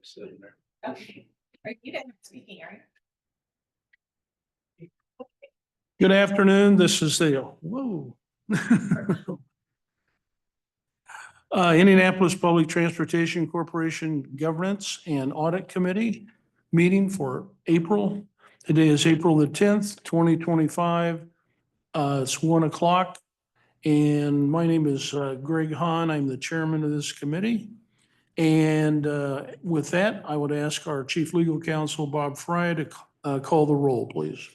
sitting there. Okay. Right, you didn't have speaking, right? Good afternoon. This is the, Indianapolis Public Transportation Corporation Governance and Audit Committee meeting for April. Today is April the 10th, 2025. It's 1 o'clock. And my name is Greg Hahn. I'm the chairman of this committee. And with that, I would ask our chief legal counsel, Bob Fry, to call the roll, please.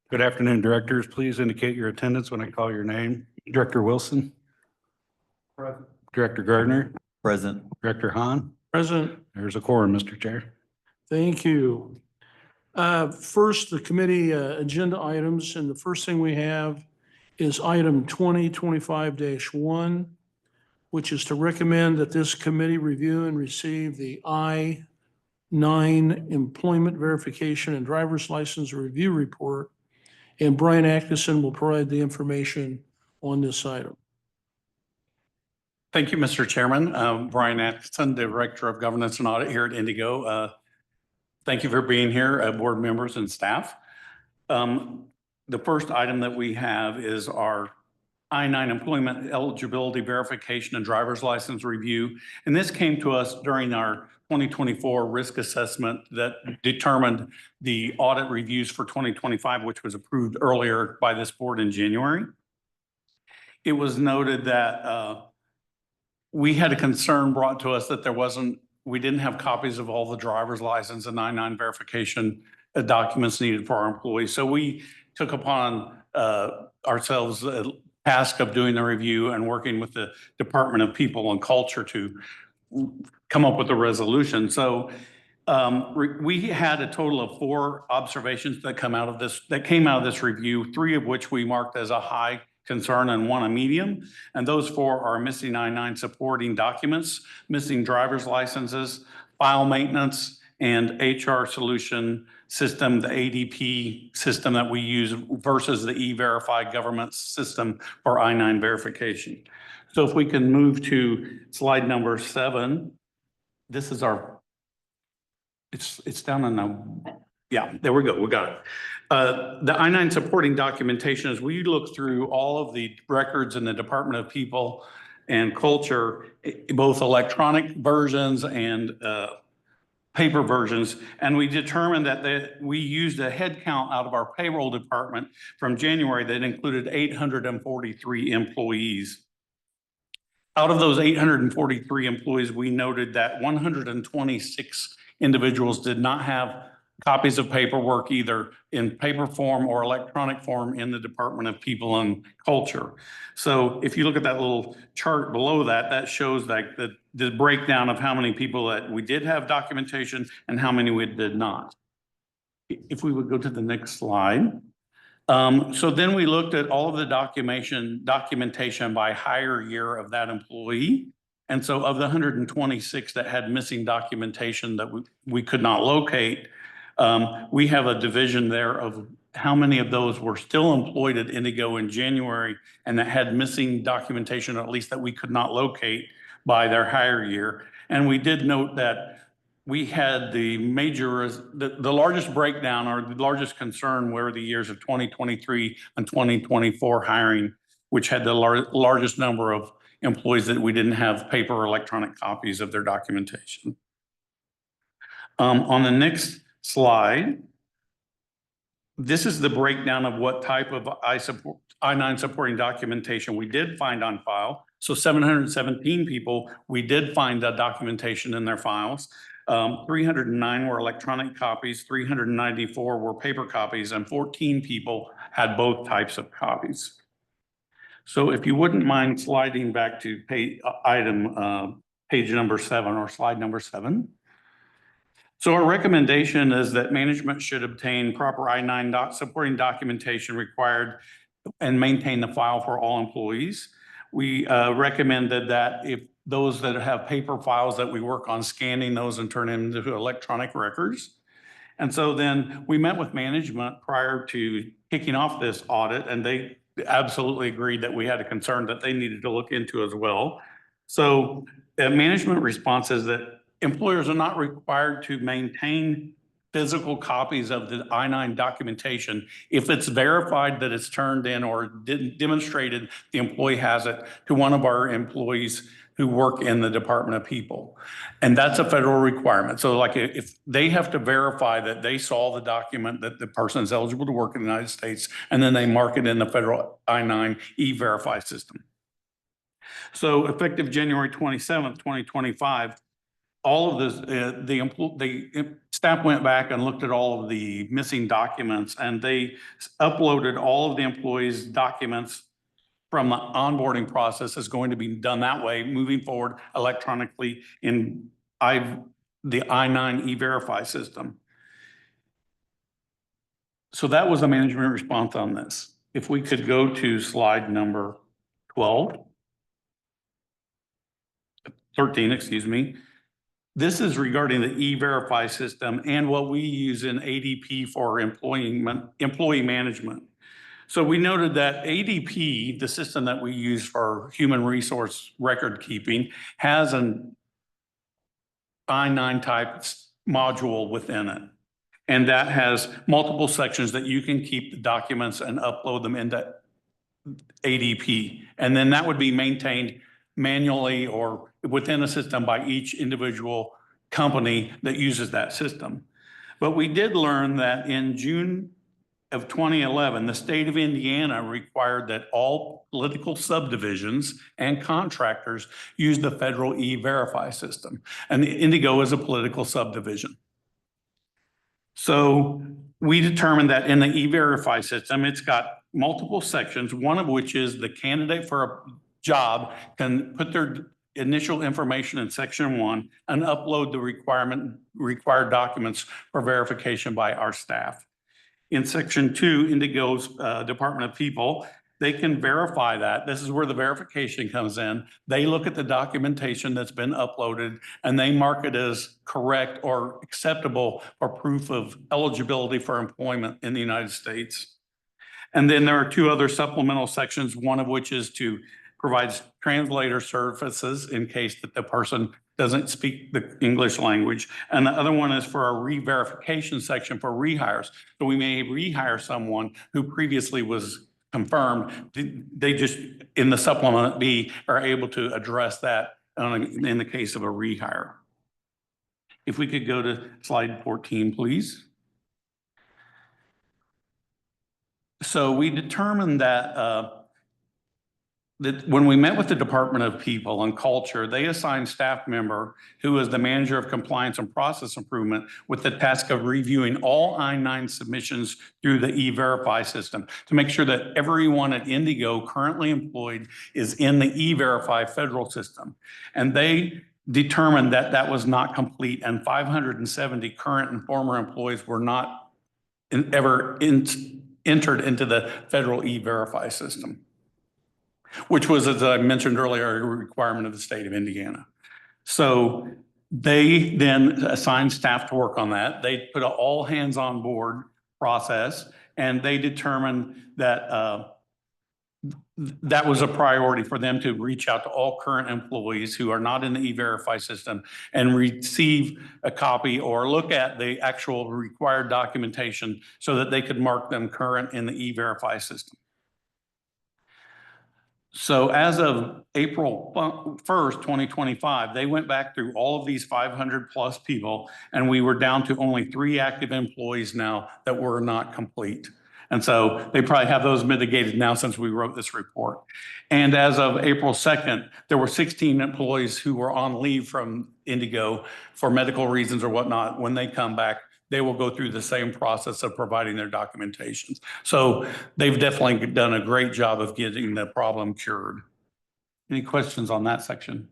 Good afternoon, directors. Please indicate your attendance when I call your name. Director Wilson. Present. Director Gardner. Present. Director Hahn. Present. There's a quorum, Mr. Chair. Thank you. First, the committee agenda items, and the first thing we have is item 2025-1, which is to recommend that this committee review and receive the I-9 Employment Verification and Driver's License Review Report, and Brian Atkinson will provide the information on this item. Thank you, Mr. Chairman. Brian Atkinson, Director of Governance and Audit here at Indigo. Thank you for being here, board members and staff. The first item that we have is our I-9 Employment Eligibility Verification and Driver's License Review. And this came to us during our 2024 risk assessment that determined the audit reviews for 2025, which was approved earlier by this board in January. It was noted that we had a concern brought to us that we didn't have copies of all the driver's license and I-9 verification documents needed for our employees. So we took upon ourselves a task of doing the review and working with the Department of People and Culture to come up with a resolution. So we had a total of 4 observations that came out of this review, 3 of which we marked as a high concern and 1 a medium. And those 4 are missing I-9 supporting documents, missing driver's licenses, file maintenance, and HR solution system, the ADP system that we use versus the E-Verify government system for I-9 verification. So if we can move to slide number 7, this is our, it's down in the, yeah, there we go, we got it. The I-9 supporting documentation, as we look through all of the records in the Department of People and Culture, both electronic versions and paper versions, and we determined that we used a head count out of our payroll department from January that included 843 employees. Out of those 843 employees, we noted that 126 individuals did not have copies of paperwork either in paper form or electronic form in the Department of People and Culture. So if you look at that little chart below that, that shows like the breakdown of how many people that we did have documentation and how many we did not. If we would go to the next slide. So then we looked at all of the documentation by hire year of that employee. And so of the 126 that had missing documentation that we could not locate, we have a division there of how many of those were still employed at Indigo in January and that had missing documentation, or at least that we could not locate by their hire year. And we did note that we had the largest breakdown or the largest concern were the years of 2023 and 2024 hiring, which had the largest number of employees that we didn't have paper or electronic copies of their documentation. On the next slide, this is the breakdown of what type of I-9 supporting documentation we did find on file. So 717 people, we did find that documentation in their files. 309 were electronic copies, 394 were paper copies, and 14 people had both types of copies. So if you wouldn't mind sliding back to page number 7 or slide number 7. So our recommendation is that management should obtain proper I-9 supporting documentation required and maintain the file for all employees. We recommended that if those that have paper files that we work on scanning those and turn them into electronic records. And so then we met with management prior to kicking off this audit, and they absolutely agreed that we had a concern that they needed to look into as well. So management response is that employers are not required to maintain physical copies of the I-9 documentation if it's verified that it's turned in or demonstrated the employee has it to one of our employees who work in the Department of People. And that's a federal requirement. So like if they have to verify that they saw the document that the person is eligible to work in the United States, and then they mark it in the federal I-9 E-Verify system. So effective January 27th, 2025, all of this, the staff went back and looked at all of the missing documents, and they uploaded all of the employees' documents from the onboarding process is going to be done that way, moving forward electronically in the I-9 E-Verify system. So that was the management response on this. If we could go to slide number 13, excuse me. This is regarding the E-Verify system and what we use in ADP for employee management. So we noted that ADP, the system that we use for human resource record keeping, has an I-9 type module within it. And that has multiple sections that you can keep the documents and upload them into ADP. And then that would be maintained manually or within a system by each individual company that uses that system. But we did learn that in June of 2011, the state of Indiana required that all political subdivisions and contractors use the federal E-Verify system. And the Indigo is a political subdivision. So we determined that in the E-Verify system, it's got multiple sections, one of which is the candidate for a job can put their initial information in section 1 and upload the required documents for verification by our staff. In section 2, Indigo's Department of People, they can verify that. This is where the verification comes in. They look at the documentation that's been uploaded and they mark it as correct or acceptable for proof of eligibility for employment in the United States. And then there are 2 other supplemental sections, one of which is to provide translator services in case that the person doesn't speak the English language. And the other one is for a re-verification section for rehires. So we may rehire someone who previously was confirmed. They just, in the supplement B, are able to address that in the case of a rehire. If we could go to slide 14, please. So we determined that when we met with the Department of People and Culture, they assigned staff member who is the manager of compliance and process improvement with the task of reviewing all I-9 submissions through the E-Verify system to make sure that everyone at Indigo currently employed is in the E-Verify federal system. And they determined that that was not complete, and 570 current and former employees were not ever entered into the federal E-Verify system, which was, as I mentioned earlier, a requirement of the state of Indiana. So they then assigned staff to work on that. They put an all hands on board process, and they determined that that was a priority for them to reach out to all current employees who are not in the E-Verify system and receive a copy or look at the actual required documentation so that they could mark them current in the E-Verify system. So as of April 1st, 2025, they went back through all of these 500 plus people, and we were down to only 3 active employees now that were not complete. And so they probably have those mitigated now since we wrote this report. And as of April 2nd, there were 16 employees who were on leave from Indigo for medical reasons or whatnot. When they come back, they will go through the same process of providing their documentations. So they've definitely done a great job of getting the problem cured. Any questions on that section?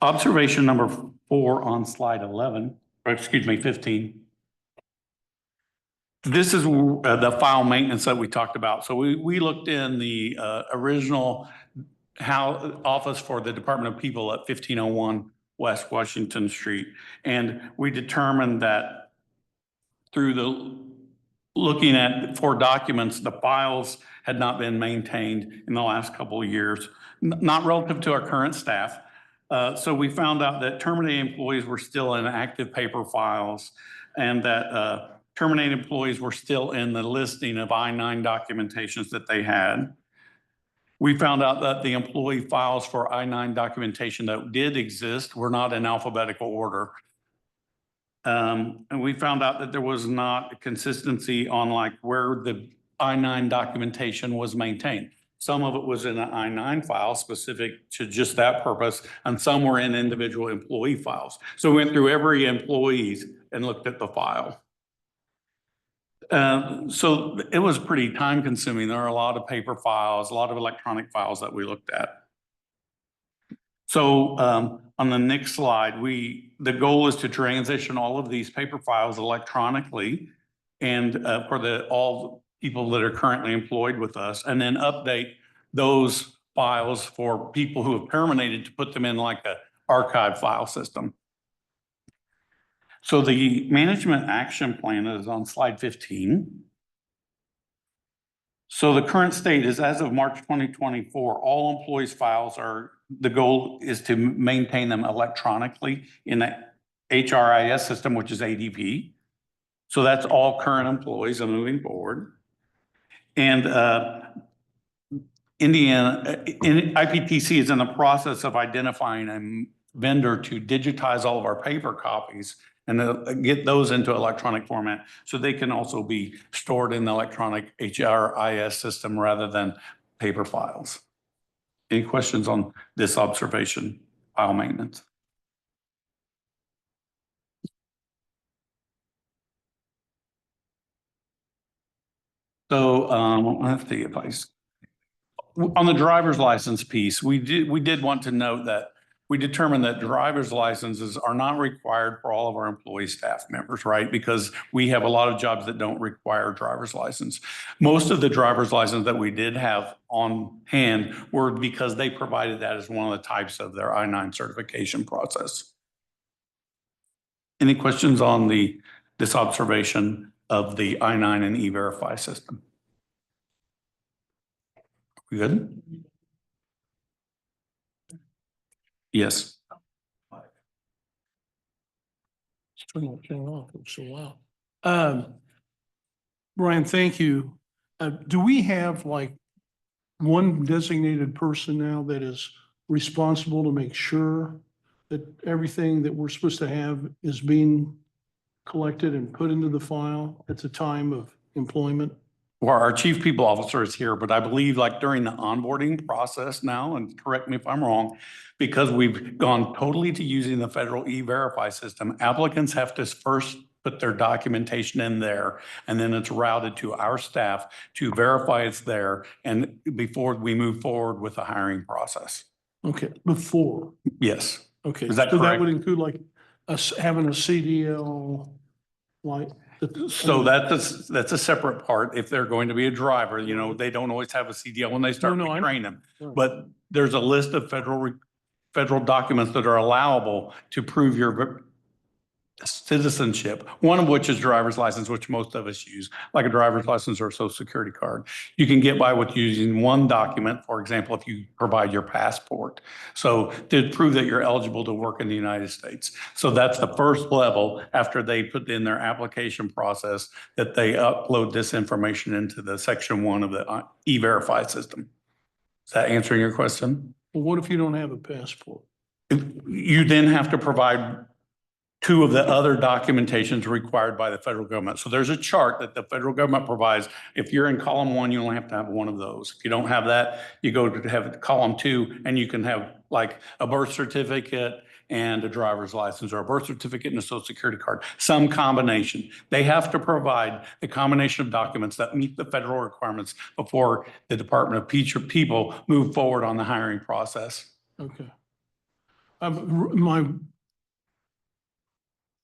Observation number 4 on slide 11, or excuse me, 15. This is the file maintenance that we talked about. So we looked in the original office for the Department of People at 1501 West Washington Street. And we determined that through the looking at 4 documents, the files had not been maintained in the last couple of years, not relative to our current staff, So we found out that terminated employees were still in active paper files and that terminated employees were still in the listing of I-9 documentations that they had. We found out that the employee files for I-9 documentation that did exist were not in alphabetical order. And we found out that there was not a consistency on like where the I-9 documentation was maintained. Some of it was in an I-9 file specific to just that purpose, and some were in individual employee files. So we went through every employee and looked at the file. So it was pretty time consuming. There are a lot of paper files, a lot of electronic files that we looked at. So on the next slide, the goal is to transition all of these paper files electronically and for all people that are currently employed with us, and then update those files for people who have terminated to put them in like a archive file system. So the management action plan is on slide 15. So the current state is as of March 2024, all employees' files the goal is to maintain them electronically in the HRIS system, which is ADP. So that's all current employees and moving forward. And IPTC is in the process of identifying a vendor to digitize all of our paper copies and get those into electronic format so they can also be stored in the electronic HRIS system rather than paper files. Any questions on this observation, file maintenance? So let's see if on the driver's license piece, we did want to note that we determined that driver's licenses are not required for all of our employee staff members, right? Because we have a lot of jobs that don't require driver's license. Most of the driver's license that we did have on hand were because they provided that as one of the types of their I-9 certification process. Any questions on this observation of the I-9 and E-Verify system? We good? Yes. Turn off. It's so loud. Brian, thank you. Do we have like one designated person now that is responsible to make sure that everything that we're supposed to have is being collected and put into the file at the time of employment? Well, our chief people officer is here, but I believe like during the onboarding process now, and correct me if I'm wrong, because we've gone totally to using the federal E-Verify system, applicants have to first put their documentation in there, and then it's routed to our staff to verify it's there, and before we move forward with the hiring process. Okay, before. Yes. Okay, Is that so that correct? would include like us having a CDL, like. So that's a separate part. If they're going to be a driver, you know, they don't always have a CDL when they start to train them. Right. But there's a list of federal documents that are allowable to prove your citizenship, one of which is driver's license, which most of us use, like a driver's license or a social security card. You can get by with using one document, for example, if you provide your passport. So to prove that you're eligible to work in the United States. So that's the first level after they put in their application process that they upload this information into the section 1 of the E-Verify system. Is that answering your question? Well, what if you don't have a passport? You then have to provide 2 of the other documentations required by the federal government. So there's a chart that the federal government provides. If you're in column 1, you only have to have one of those. If you don't have that, you go to have column 2, and you can have like a birth certificate and a driver's license, or a birth certificate and a social security card, some combination. They have to provide the combination of documents that meet the federal requirements before the Department of People move forward on the hiring process. Okay. My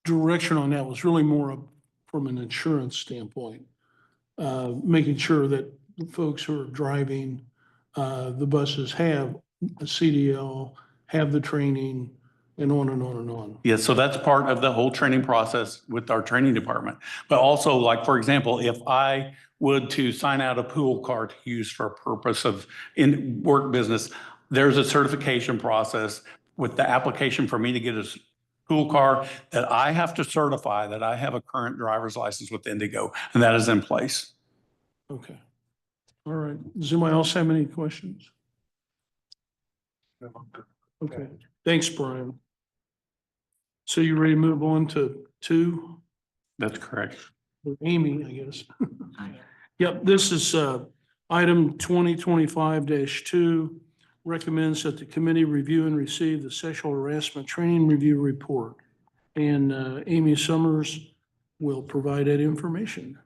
direction on that was really more from an insurance standpoint, making sure that the folks who are driving the buses have a CDL, have the training, and on and on and on. Yeah, so that's part of the whole training process with our training department. But also, like, for example, if I would to sign out a pool card to use for a purpose of in work business, there's a certification process with the application for me to get a pool car, that I have to certify that I have a current driver's license with Indigo, and that is in place. Okay. All right. Does anybody else have any questions? Okay. Thanks, Brian. So you ready to move on to 2? That's correct. Or Amy, I guess. Yep, this is item 2025-2. Recommends that the committee review and receive the sexual harassment training review report. And Amy Summers will provide that information.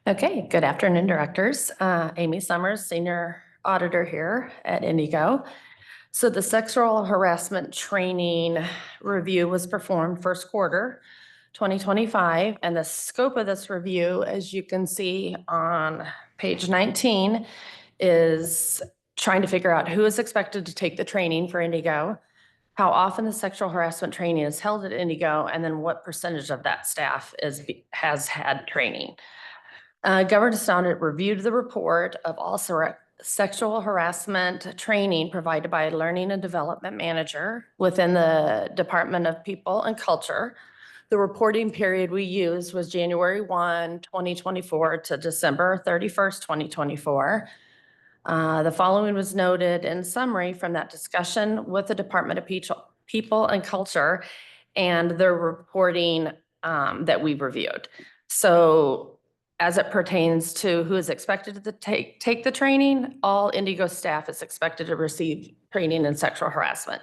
Okay, good afternoon, directors. Amy Summers, Senior Auditor here at Indigo. So the sexual harassment training review was performed first quarter 2025, and the scope of this review, as you can see on page 19, is trying to figure out who is expected to take the training for Indigo, how often the sexual harassment training is held at Indigo, and then what percentage of that staff has had training. Governance Audit reviewed the report of all sexual harassment training provided by a learning and development manager within the Department of People and Culture. The reporting period we used was January 1, 2024 to December 31st, 2024. The following was noted in summary from that discussion with the Department of People and Culture and their reporting that we reviewed. So as it pertains to who is expected to take the training, all Indigo staff is expected to receive training in sexual harassment.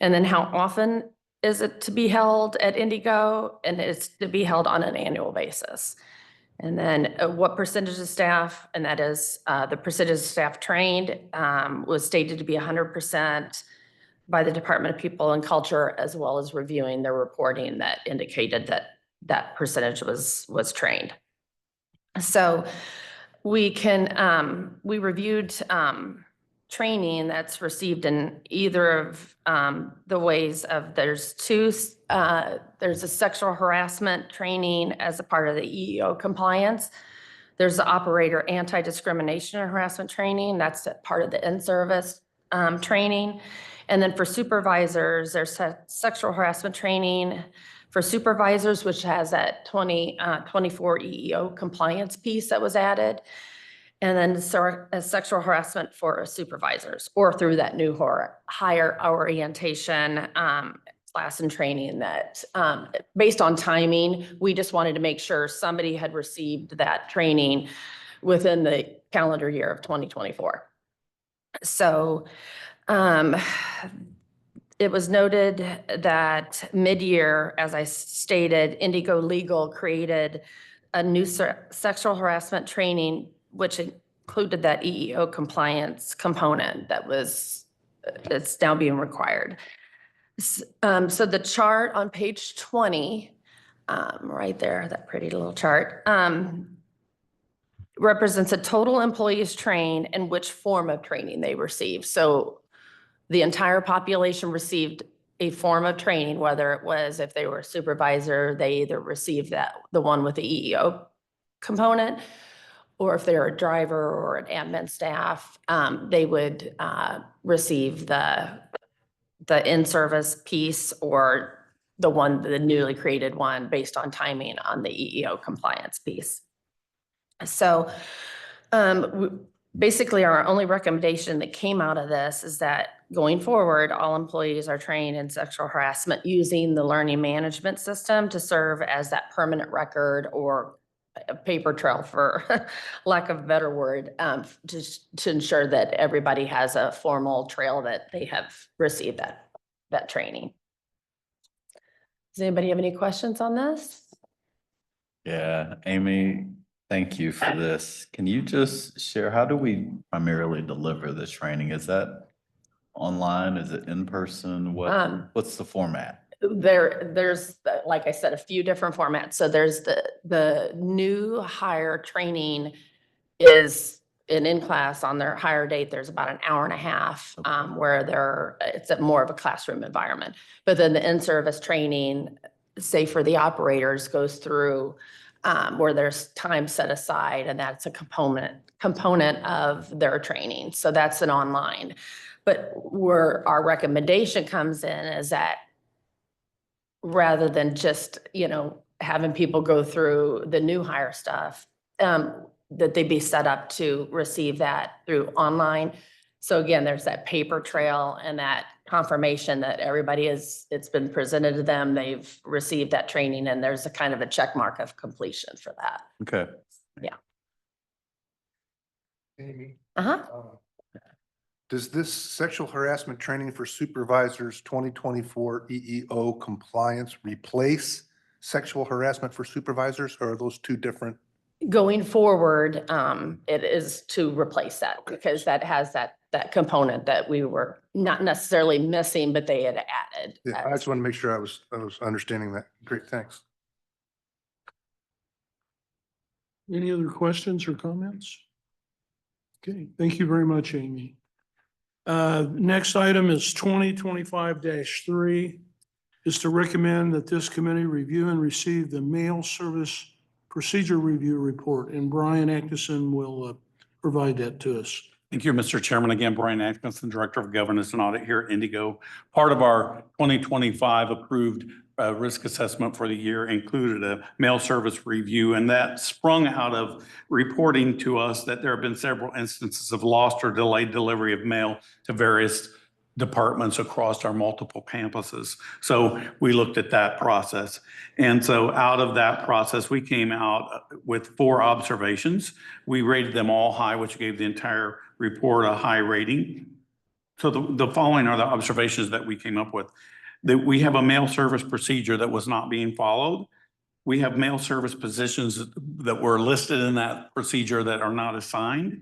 And then how often is it to be held at Indigo? And it's to be held on an annual basis. And then what percentage of staff, and that is the percentage of staff trained was stated to be 100% by the Department of People and Culture, as well as reviewing their reporting that indicated that that percentage was trained. So we reviewed training that's received in either of the ways of, there's a sexual harassment training as a part of the EEO compliance. There's the operator anti-discrimination and harassment training. That's part of the in-service training. And then for supervisors, there's sexual harassment training for supervisors, which has that 24 EEO compliance piece that was added. And then sexual harassment for supervisors, or through that new higher orientation class and training that based on timing, we just wanted to make sure somebody had received that training within the calendar year of 2024. So it was noted that mid-year, as I stated, Indigo Legal created a new sexual harassment training, which included that EEO compliance component it's now being required. So the chart on page 20, right there, that pretty little chart, represents a total employees trained and which form of training they received. So the entire population received a form of training, whether it was, if they were a supervisor, they either received the one with the EEO component, or if they're a driver or an admin staff, they would receive the in-service piece, or the newly created one based on timing on the EEO compliance piece. So basically our only recommendation that came out of this is that going forward, all employees are trained in sexual harassment using the learning management system to serve as that permanent record, or a paper trail, for lack of a better word, to ensure that everybody has a formal trail that they have received that training. Does anybody have any questions on this? Yeah, Amy, thank you for this. Can you just share, how do we primarily deliver this training? Is that online? Is it in person? What's the format? There's, like I said, a few different formats. So there's the new hire training is an in-class on their hire date. There's about an hour and a half where it's more of a classroom environment. But then the in-service training, say for the operators, goes through where there's time set aside, and that's a component of their training. So that's an online. But where our recommendation comes in is that rather than just, having people go through the new hire stuff, that they be set up to receive that through online. So again, there's that paper trail and that confirmation that it's been presented to them, they've received that training, and there's a kind of a check mark of completion for that. Okay. Amy, Uh-huh. does this sexual harassment training for supervisors 2024 EEO compliance replace sexual harassment for supervisors, or are those two different? Going forward, it is to replace that because that has that component that we were not necessarily missing, but they had added. Yeah, I just want to make sure I was understanding that. Great, thanks. Any other questions or comments? Okay, thank you very much, Amy. Next item is 2025-3, is to recommend that this committee review and receive the mail service procedure review report, and Brian Atkinson will provide that to us. Thank you, Mr. Chairman. Again, Brian Atkinson, Director of Governance and Audit here at Indigo. Part of our 2025 approved risk assessment for the year included a mail service review, and that sprung out of reporting to us that there have been several instances of lost or delayed delivery of mail to various departments across our multiple campuses. So we looked at that process. And so out of that process, we came out with 4 observations. We rated them all high, which gave the entire report a high rating. So the following are the observations that we came up with. That we have a mail service procedure that was not being followed. We have mail service positions that were listed in that procedure that are not assigned.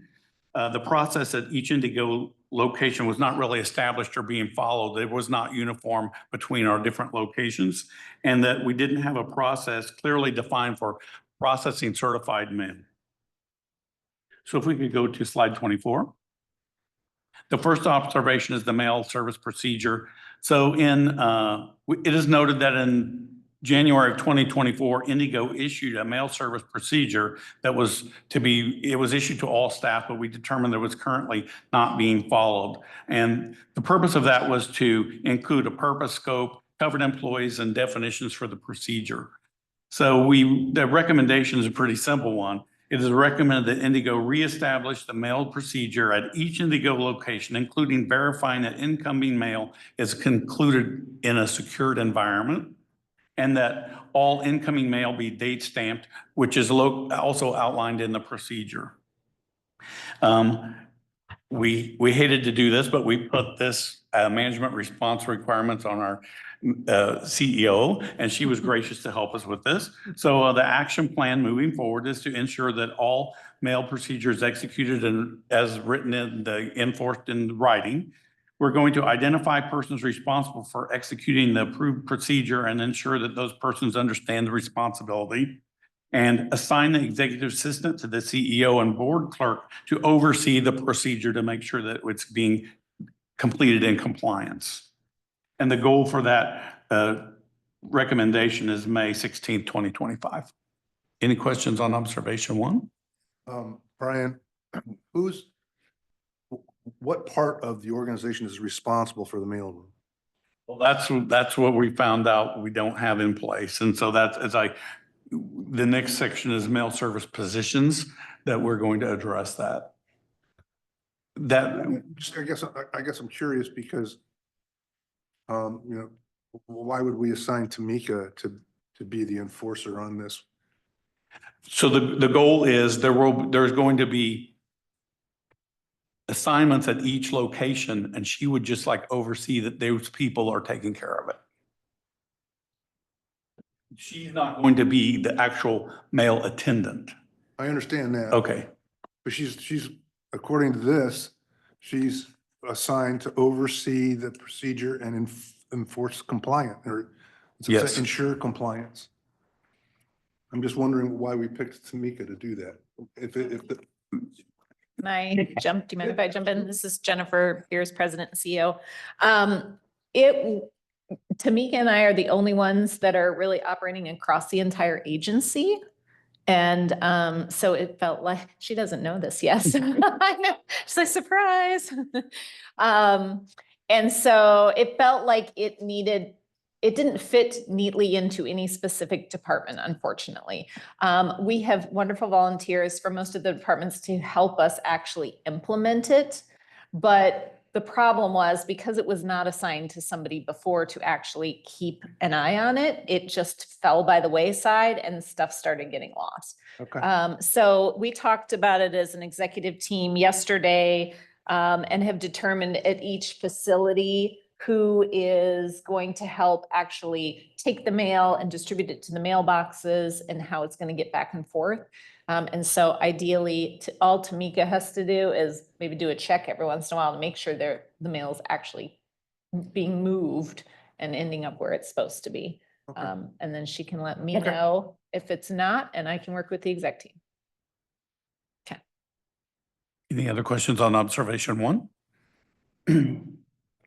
The process at each Indigo location was not really established or being followed. It was not uniform between our different locations, and that we didn't have a process clearly defined for processing certified mail. So if we could go to slide 24. The first observation is the mail service procedure. So it is noted that in January of 2024, Indigo issued a mail service procedure that was it was issued to all staff, but we determined that it was currently not being followed. And the purpose of that was to include a purpose, scope, covered employees, and definitions for the procedure. So the recommendation is a pretty simple one. It is recommended that Indigo reestablish the mail procedure at each Indigo location, including verifying that incoming mail is concluded in a secured environment, and that all incoming mail be date stamped, which is also outlined in the procedure. We hated to do this, but we put this management response requirements on our CEO, and she was gracious to help us with this. So the action plan moving forward is to ensure that all mail procedures executed and as written enforced in writing. We're going to identify persons responsible for executing the approved procedure and ensure that those persons understand the responsibility, and assign the executive assistant to the CEO and board clerk to oversee the procedure to make sure that it's being completed in compliance. And the goal for that recommendation is May 16th, 2025. Any questions on observation 1? Brian, what part of the organization is responsible for the mailroom? Well, that's what we found out we don't have in place. And so the next section is mail service positions that we're going to address that. I guess I'm curious because, why would we assign Tamika to be the enforcer on this? So the goal is there's going to be assignments at each location, and she would just oversee that those people are taking care of it. She's not going to be the actual mail attendant. I understand that. Okay. But she's, according to this, she's assigned to oversee the procedure and enforce compliance, or Yes. ensure compliance. I'm just wondering why we picked Tamika to do that. Can I jump? Do you mind if I jump in? This is Jennifer Pierce, President and CEO. Tamika and I are the only ones that are really operating across the entire agency. And so it felt like, she doesn't know this, yes. I know. She's like, surprise. And so it felt like it didn't fit neatly into any specific department, unfortunately. We have wonderful volunteers for most of the departments to help us actually implement it. But the problem was, because it was not assigned to somebody before to actually keep an eye on it, it just fell by the wayside and stuff started getting lost. Okay. So we talked about it as an executive team yesterday, and have determined at each facility who is going to help actually take the mail and distribute it to the mailboxes and how it's going to get back and forth. And so ideally, all Tamika has to do is maybe do a check every once in a while to make sure the mail is actually being moved and ending up where it's supposed to be. Okay. And then she can let me Okay. know if it's not, and I can work with the exec team. Any other questions on observation 1?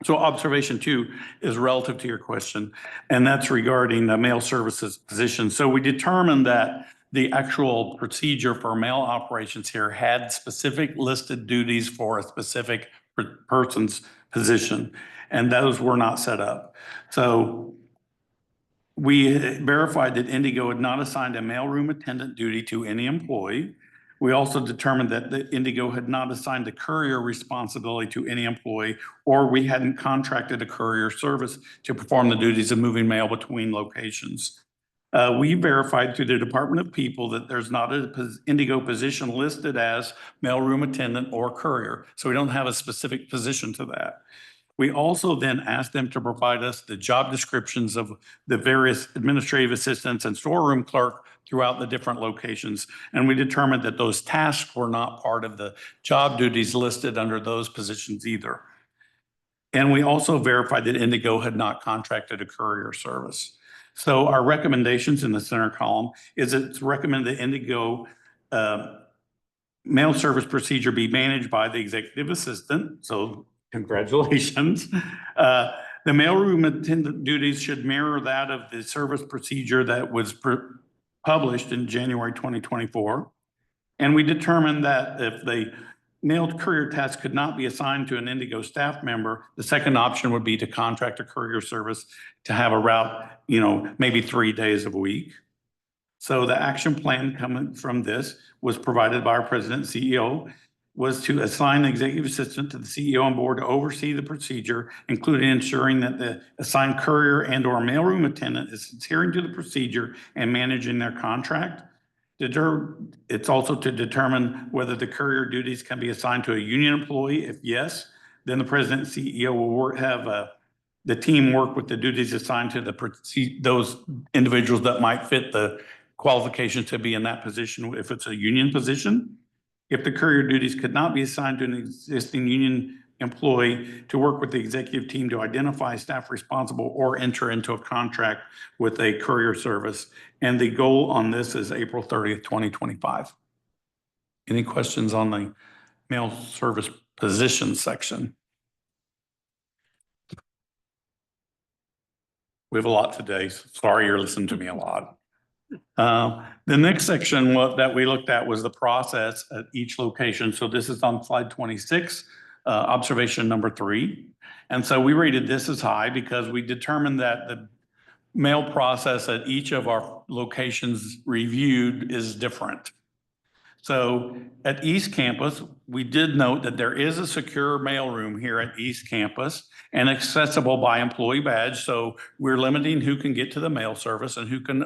So observation 2 is relative to your question, and that's regarding the mail services position. So we determined that the actual procedure for mail operations here had specific listed duties for a specific person's position, and those were not set up. So we verified that Indigo had not assigned a mailroom attendant duty to any employee. We also determined that the Indigo had not assigned a courier responsibility to any employee, or we hadn't contracted a courier service to perform the duties of moving mail between locations. We verified through the Department of People that there's not an Indigo position listed as mailroom attendant or courier, so we don't have a specific position to that. We also then asked them to provide us the job descriptions of the various administrative assistants and storeroom clerk throughout the different locations. And we determined that those tasks were not part of the job duties listed under those positions either. And we also verified that Indigo had not contracted a courier service. So our recommendations in the center column is it's recommended that Indigo mail service procedure be managed by the executive assistant. So congratulations. The mailroom attendant duties should mirror that of the service procedure that was published in January 2024. And we determined that if the mailed courier task could not be assigned to an Indigo staff member, the second option would be to contract a courier service to have a route, maybe 3 days a week. So the action plan coming from this was provided by our president and CEO, was to assign the executive assistant to the CEO and board to oversee the procedure, including ensuring that the assigned courier and or mailroom attendant is adhering to the procedure and managing their contract. It's also to determine whether the courier duties can be assigned to a union employee. If yes, then the president and CEO will have the team work with the duties assigned to those individuals that might fit the qualifications to be in that position if it's a union position. If the courier duties could not be assigned to an existing union employee, to work with the executive team to identify staff responsible or enter into a contract with a courier service. And the goal on this is April 30th, 2025. Any questions on the mail service position section? We have a lot today. Sorry, you're listening to me a lot. The next section that we looked at was the process at each location. So this is on slide 26, observation number 3. And so we rated this as high because we determined that the mail process at each of our locations reviewed is different. So at East Campus, we did note that there is a secure mailroom here at East Campus and accessible by employee badge. So we're limiting who can get to the mail service and who can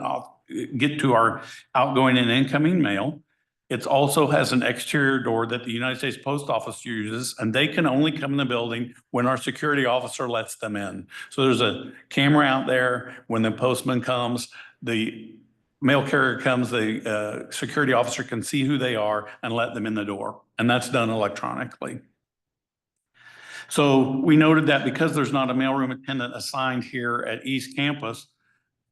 get to our outgoing and incoming mail. It also has an exterior door that the United States Post Office uses, and they can only come in the building when our security officer lets them in. So there's a camera out there. When the postman comes, the mail carrier comes, the security officer can see who they are and let them in the door. And that's done electronically. So we noted that because there's not a mailroom attendant assigned here at East Campus,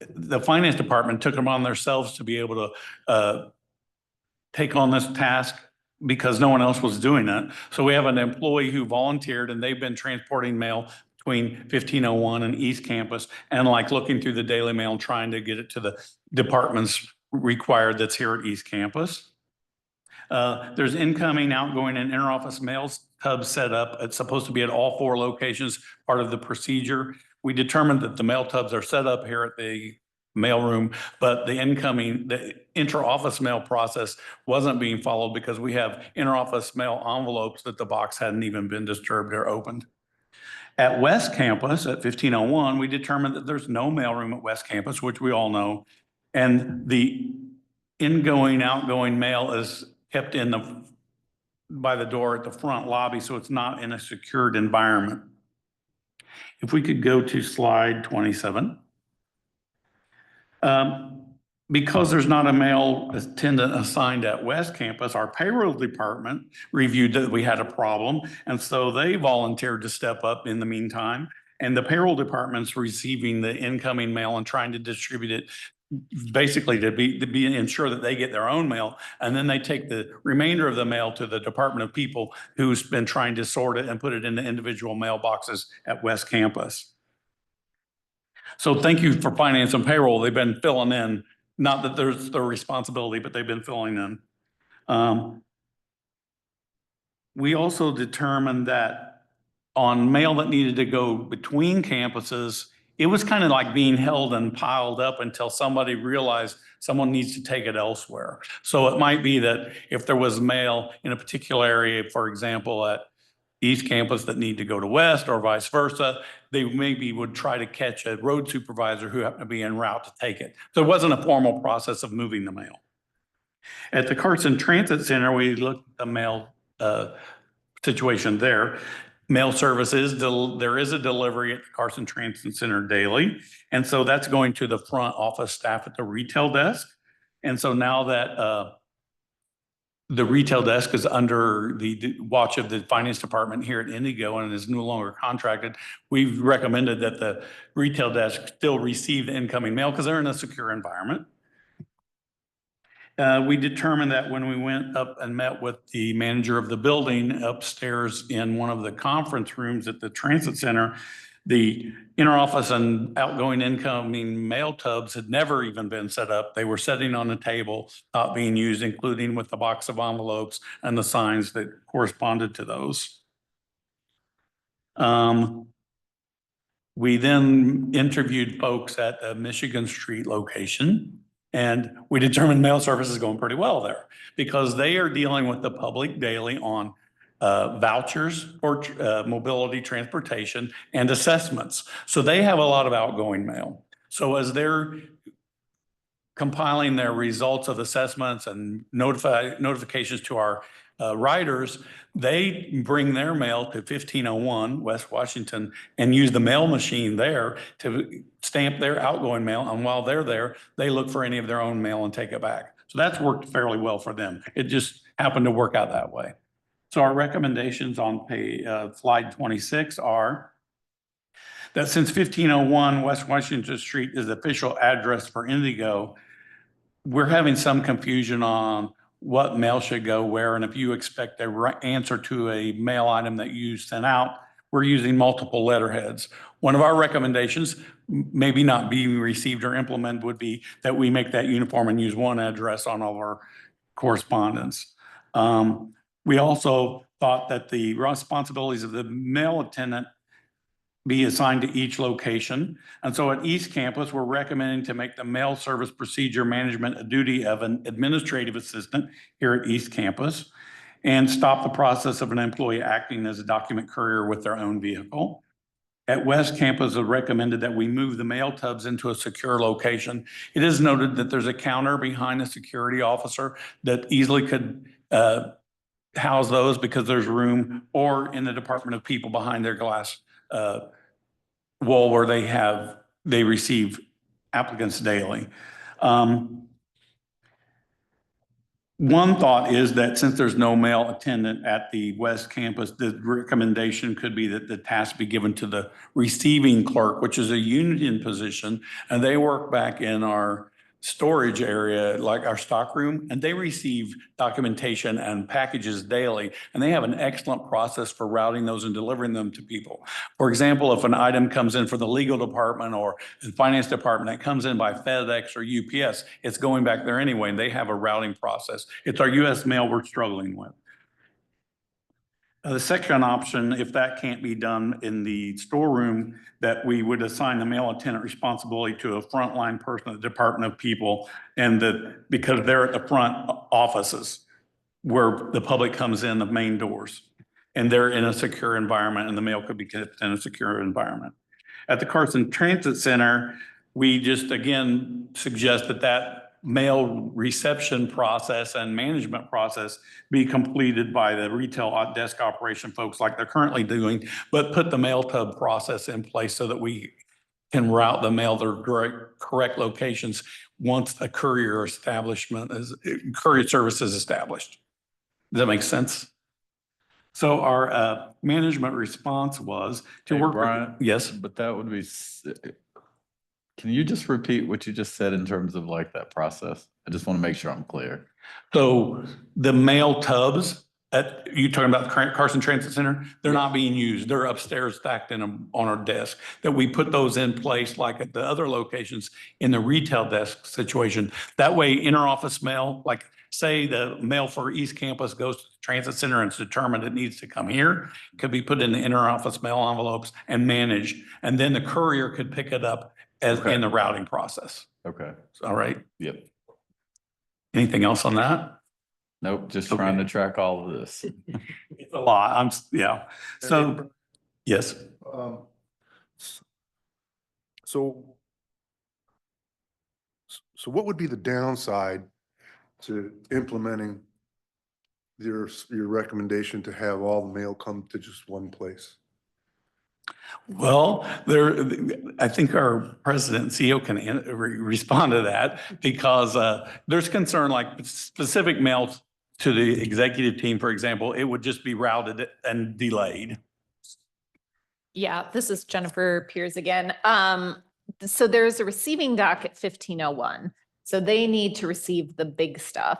the finance department took them on themselves to be able to take on this task because no one else was doing it. So we have an employee who volunteered and they've been transporting mail between 1501 and East Campus and looking through the Daily Mail, trying to get it to the departments required that's here at East Campus. There's incoming, outgoing, and interoffice mail tubs set up. It's supposed to be at all 4 locations, part of the procedure. We determined that the mail tubs are set up here at the mailroom, but the interoffice mail process wasn't being followed because we have interoffice mail envelopes that the box hadn't even been disturbed or opened. At West Campus at 1501, we determined that there's no mailroom at West Campus, which we all know. And the ingoing, outgoing mail is kept by the door at the front lobby, so it's not in a secured environment. If we could go to slide 27. Because there's not a mail attendant assigned at West Campus, our payroll department reviewed that we had a problem. And so they volunteered to step up in the meantime. And the payroll department's receiving the incoming mail and trying to distribute it basically to ensure that they get their own mail. And then they take the remainder of the mail to the Department of People, who's been trying to sort it and put it into individual mailboxes at West Campus. So thank you for finance and payroll. They've been filling in, not that there's their responsibility, but they've been filling in. We also determined that on mail that needed to go between campuses, it was kind of like being held and piled up until somebody realized someone needs to take it elsewhere. So it might be that if there was mail in a particular area, for example, at East Campus that need to go to West or vice versa, they maybe would try to catch a road supervisor who happened to be en route to take it. So it wasn't a formal process of moving the mail. At the Carson Transit Center, we looked at the mail situation there. Mail services, there is a delivery at the Carson Transit Center daily. And so that's going to the front office staff at the retail desk. And so now that the retail desk is under the watch of the finance department here at Indigo and is no longer contracted, we've recommended that the retail desk still receive the incoming mail because they're in a secure environment. We determined that when we went up and met with the manager of the building upstairs in one of the conference rooms at the transit center, the interoffice and outgoing incoming mail tubs had never even been set up. They were sitting on the table, not being used, including with the box of envelopes and the signs that corresponded to those. We then interviewed folks at the Michigan Street location. And we determined mail service is going pretty well there because they are dealing with the public daily on vouchers for mobility transportation and assessments. So they have a lot of outgoing mail. So as they're compiling their results of assessments and notifications to our riders, they bring their mail to 1501 West Washington and use the mail machine there to stamp their outgoing mail. And while they're there, they look for any of their own mail and take it back. So that's worked fairly well for them. It just happened to work out that way. So our recommendations on slide 26 are that since 1501 West Washington Street is the official address for Indigo, we're having some confusion on what mail should go where. And if you expect a answer to a mail item that you sent out, we're using multiple letterheads. One of our recommendations, maybe not being received or implemented, would be that we make that uniform and use one address on all of our correspondence. We also thought that the responsibilities of the mail attendant be assigned to each location. And so at East Campus, we're recommending to make the mail service procedure management a duty of an administrative assistant here at East Campus and stop the process of an employee acting as a document courier with their own vehicle. At West Campus, it recommended that we move the mail tubs into a secure location. It is noted that there's a counter behind a security officer that easily could house those because there's room, or in the Department of People behind their glass wall where they receive applicants daily. One thought is that since there's no mail attendant at the West Campus, the recommendation could be that the task be given to the receiving clerk, which is a union position, and they work back in our storage area, like our stock room, and they receive documentation and packages daily. And they have an excellent process for routing those and delivering them to people. For example, if an item comes in from the legal department or the finance department that comes in by FedEx or UPS, it's going back there anyway, and they have a routing process. It's our US mail we're struggling with. The second option, if that can't be done in the storeroom, that we would assign the mail attendant responsibility to a frontline person at the Department of People, and because they're at the front offices where the public comes in the main doors, and they're in a secure environment, and the mail could be kept in a secure environment. At the Carson Transit Center, we just, again, suggest that mail reception process and management process be completed by the retail desk operation folks like they're currently doing, but put the mail tub process in place so that we can route the mail to correct locations once a courier service is established. Does that make sense? So our management response was to Hey, work. Brian? Yes. But that would be, can you just repeat what you just said in terms of like that process? I just want to make sure I'm clear. So the mail tubs you talking about the Carson Transit Center? They're not being used. They're upstairs stacked on our desk, that we put those in place like at the other locations in the retail desk situation. That way interoffice mail, like say the mail for East Campus goes to the transit center and it's determined it needs to come here, could be put in the interoffice mail envelopes and managed. And then the courier could pick it up in the routing process. Okay. All right. Yep. Anything else on that? Nope, just trying to track all of this. It's a lot. Yeah. So, yes. So what would be the downside to implementing your recommendation to have all the mail come to just one place? Well, I think our president and CEO can respond to that, because there's concern like specific mail to the executive team, for example, it would just be routed and delayed. Yeah, this is Jennifer Piers again. So there's a receiving dock at 1501. So they need to receive the big stuff,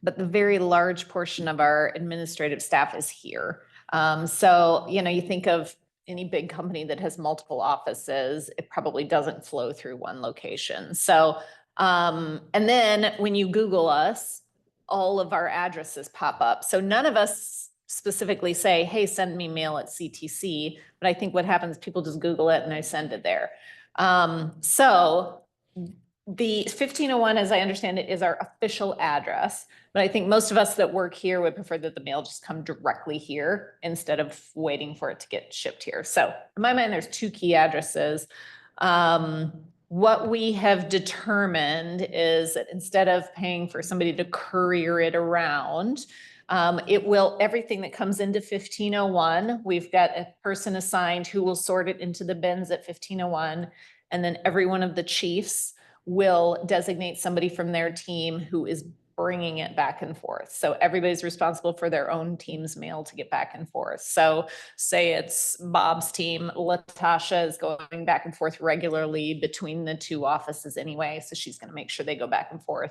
but the very large portion of our administrative staff is here. So, you think of any big company that has multiple offices, it probably doesn't flow through one location. So, and then when you Google us, all of our addresses pop up. So none of us specifically say, hey, send me mail at CTC. But I think what happens, people just Google it and I send it there. So the 1501, as I understand it, is our official address. But I think most of us that work here would prefer that the mail just come directly here instead of waiting for it to get shipped here. So in my mind, there's two key addresses. What we have determined is that instead of paying for somebody to courier it around, everything that comes into 1501, we've got a person assigned who will sort it into the bins at 1501. And then every one of the chiefs will designate somebody from their team who is bringing it back and forth. So everybody's responsible for their own team's mail to get back and forth. So say it's Bob's team, Latasha is going back and forth regularly between the two offices anyway. So she's going to make sure they go back and forth.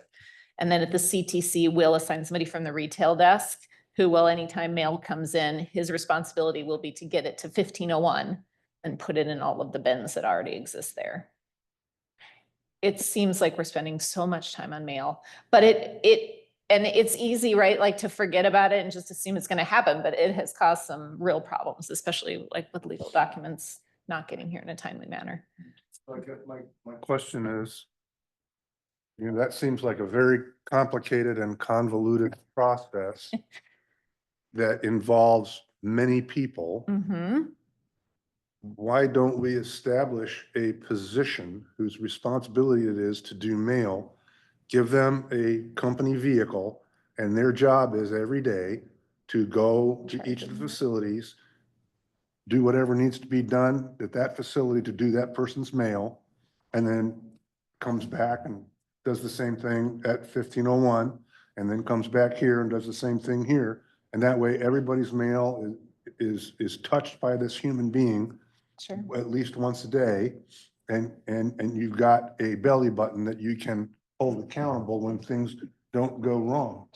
And then at the CTC, we'll assign somebody from the retail desk who will, anytime mail comes in, his responsibility will be to get it to 1501 and put it in all of the bins that already exist there. It seems like we're spending so much time on mail, but it's easy, right? Like to forget about it and just assume it's going to happen, but it has caused some real problems, especially like with legal documents not getting here in a timely manner. I guess my question is, that seems like a very complicated and convoluted process that involves many people. Mm-hmm. Why don't we establish a position whose responsibility it is to do mail, give them a company vehicle, and their job is every day to go to each of the facilities, do whatever needs to be done at that facility to do that person's mail, and then comes back and does the same thing at 1501, and then comes back here and does the same thing here. And that way everybody's mail is touched by this human being. Sure. At least once a day, and you've got a belly button that you can hold accountable when things don't go wrong.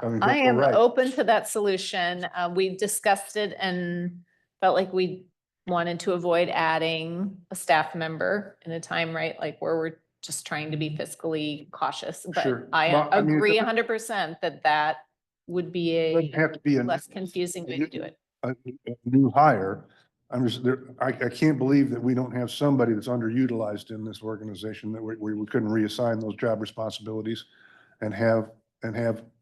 mean, I am right. open to that solution. We discussed it and felt like we wanted to avoid adding a staff member in a time, right, like where we're just trying to be fiscally cautious. But Sure. I Well, I mean, agree it 100% that that would be doesn't a have to be a less confusing way to do it. a new hire. I'm just there, I can't believe that we don't have somebody that's underutilized in this organization, that we couldn't reassign those job responsibilities and have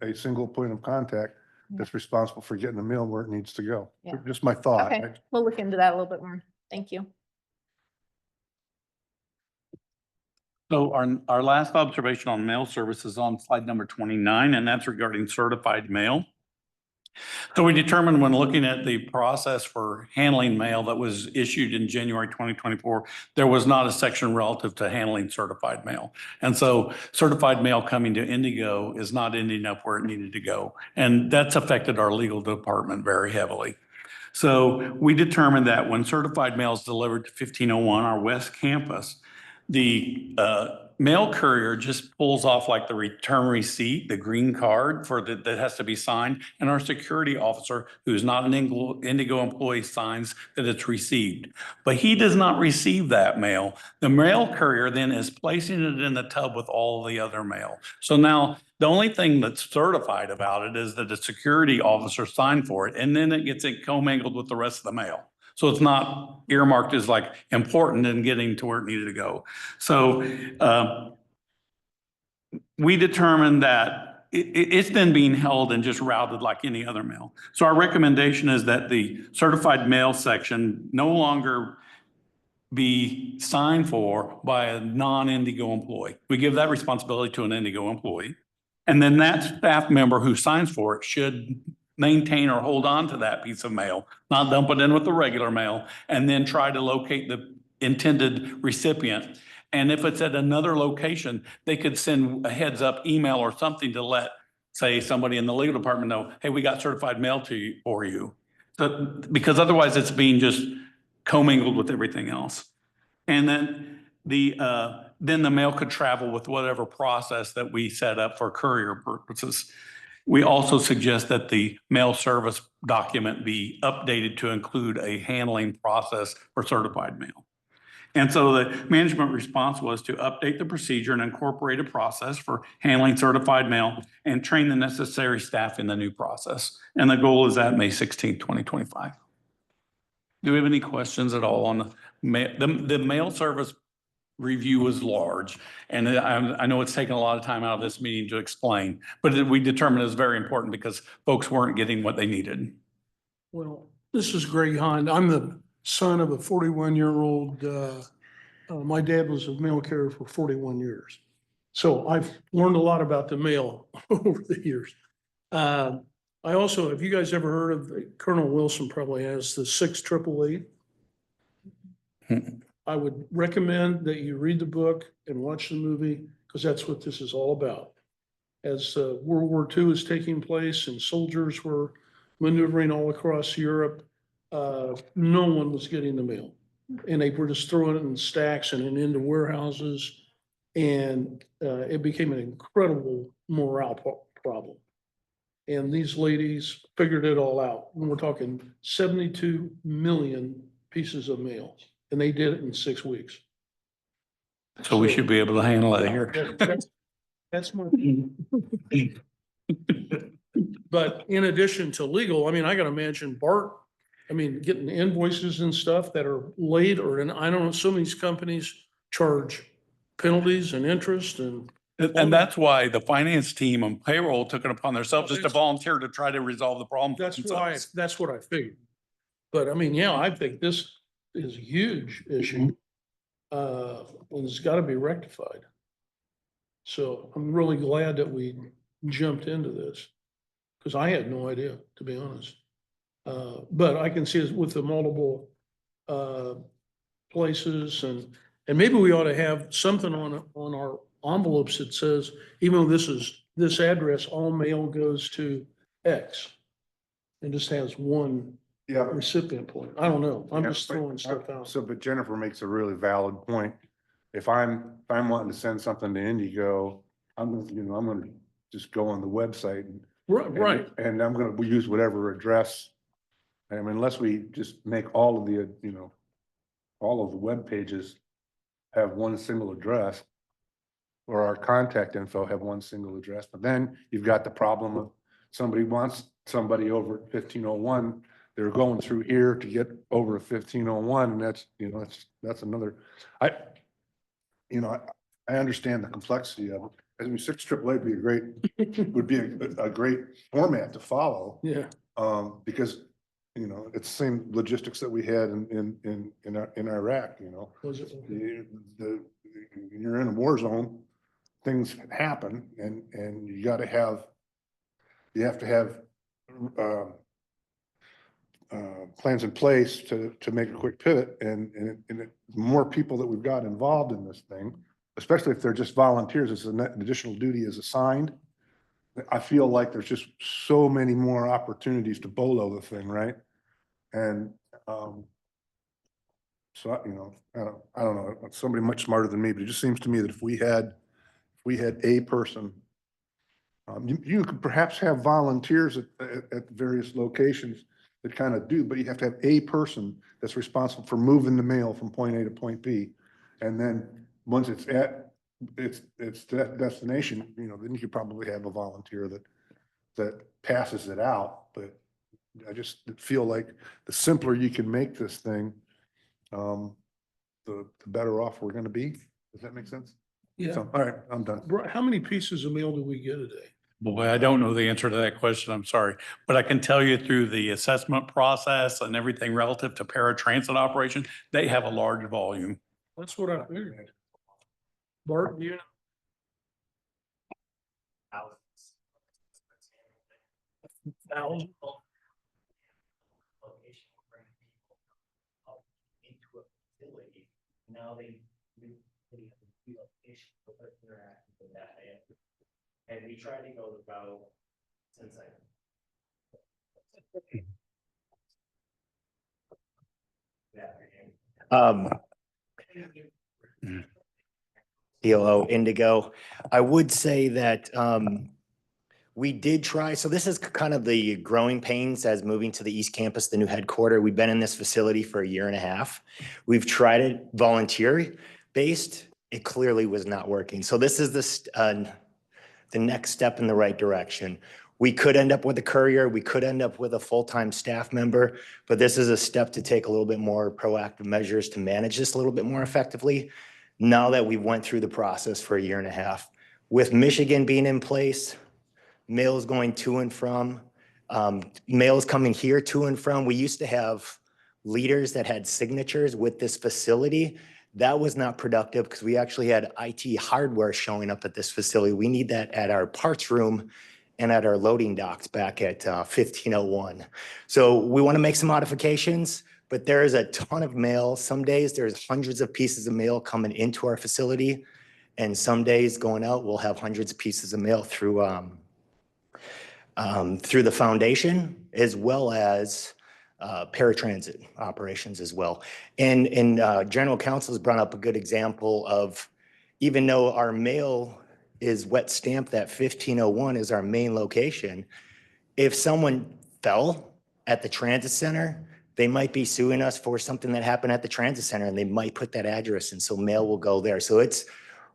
a single point of contact that's responsible for getting the mail where it needs to go. Yeah. Just my thought. Okay, we'll look into that a little bit more. Thank you. So our last observation on mail service is on slide number 29, and that's regarding certified mail. So we determined when looking at the process for handling mail that was issued in January 2024, there was not a section relative to handling certified mail. And so certified mail coming to Indigo is not ending up where it needed to go. And that's affected our legal department very heavily. So we determined that when certified mail is delivered to 1501, our west campus, the mail courier just pulls off like the return receipt, the green card that has to be signed, and our security officer, who's not an Indigo employee, signs that it's received. But he does not receive that mail. The mail courier then is placing it in the tub with all the other mail. So now the only thing that's certified about it is that the security officer signed for it, and then it gets commingled with the rest of the mail. So it's not earmarked as like important in getting to where it needed to go. So we determined that it's then being held and just routed like any other mail. So our recommendation is that the certified mail section no longer be signed for by a non-Indigo employee. We give that responsibility to an Indigo employee. And then that staff member who signs for it should maintain or hold on to that piece of mail, not dump it in with the regular mail, and then try to locate the intended recipient. And if it's at another location, they could send a heads up email or something to let, say, somebody in the legal department know, hey, we got certified mail for you. So, because otherwise it's being just commingled with everything else. And then the mail could travel with whatever process that we set up for courier purposes. We also suggest that the mail service document be updated to include a handling process for certified mail. And so the management response was to update the procedure and incorporate a process for handling certified mail and train the necessary staff in the new process. And the goal is at May 16, 2025. Do we have any questions at all on the mail service review was large, and I know it's taken a lot of time out of this meeting to explain, but we determined it was very important because folks weren't getting what they needed. Well, this is Greg Hahn. I'm the son of a 41-year-old. My dad was a mail carrier for 41 years. So I've learned a lot about the mail over the years. I also, have you guys ever heard of, Colonel Wilson probably has, the 6888? I would recommend that you read the book and watch the movie, because that's what this is all about. As World War II is taking place and soldiers were maneuvering all across Europe, no one was getting the mail. And they were just throwing it in stacks and into warehouses. And it became an incredible morale problem. And these ladies figured it all out. And we're talking 72 million pieces of mail. And they did it in 6 weeks. So we should be able to handle it here. That's my. But in addition to legal, I mean, I gotta imagine Bart, I mean, getting invoices and stuff that are late, or, and I don't know, some of these companies charge penalties and interest and. And that's why the finance team and payroll took it upon themselves just to volunteer to try to resolve the problem. That's why, that's what I figured. But I mean, yeah, I think this is a huge issue. And it's gotta be rectified. So I'm really glad that we jumped into this, because I had no idea, to be honest. But I can see it with the multiple places, and maybe we ought to have something on our envelopes that says, even though this address, all mail goes to X. And just has one recipient point. I don't know. I'm just throwing stuff out. So, but Jennifer makes a really valid point. If I'm wanting to send something to Indigo I'm gonna just go on the website and Right. and I'm gonna use whatever address. I mean, unless we just make all of the, all of the web pages have one single address, or our contact info have one single address, but then you've got the problem of somebody wants somebody over at 1501. They're going through here to get over to 1501, and that's another, I understand the complexity of it. I mean, 6 AAA would be a great format to follow. Yeah. Because, it's the same logistics that we had in Iraq, Was it? You're in a war zone, things happen, and you have to have plans in place to make a quick pivot, and the more people that we've got involved in this thing, especially if they're just volunteers, as an additional duty is assigned, I feel like there's just so many more opportunities to bolo the thing, right? And so, I don't know, somebody much smarter than me, but it just seems to me that if we had a person, you could perhaps have volunteers at various locations that kind of do, but you have to have a person that's responsible for moving the mail from point A to point B. And then once it's at its destination, then you could probably have a volunteer that passes it out. But I just feel like the simpler you can make this thing, the better off we're gonna be. Does that make sense? Yeah. So, all right, I'm done. How many pieces of mail do we get a day? Boy, I don't know the answer to that question. I'm sorry. But I can tell you through the assessment process and everything relative to paratransit operation, they have a large volume. That's what I figured. Bart, you know? Thousand. Now they relocation, but they're active in that. And we try to go the route since COO Indigo. I would say that we did try, so this is kind of the growing pains as moving to the East Campus, the new headquarters. We've been in this facility for 1.5 years. We've tried it volunteer-based. It clearly was not working. So this is the next step in the right direction. We could end up with a courier. We could end up with a full-time staff member, but this is a step to take a little bit more proactive measures to manage this a little bit more effectively. Now that we've went through the process for 1.5 years, with Michigan being in place, mail is going to and from, mail is coming here to and from. We used to have leaders that had signatures with this facility. That was not productive because we actually had IT hardware showing up at this facility. We need that at our parts room and at our loading docks back at 1501. So we want to make some modifications, but there is a ton of mail. Some days there's hundreds of pieces of mail coming into our facility, and some days going out, we'll have hundreds of pieces of mail through the foundation, as well as paratransit operations as well. And General Counsel has brought up a good example of, even though our mail is wet stamped that 1501 is our main location, if someone fell at the transit center, they might be suing us for something that happened at the transit center, and they might put that address in, so mail will go there. So it's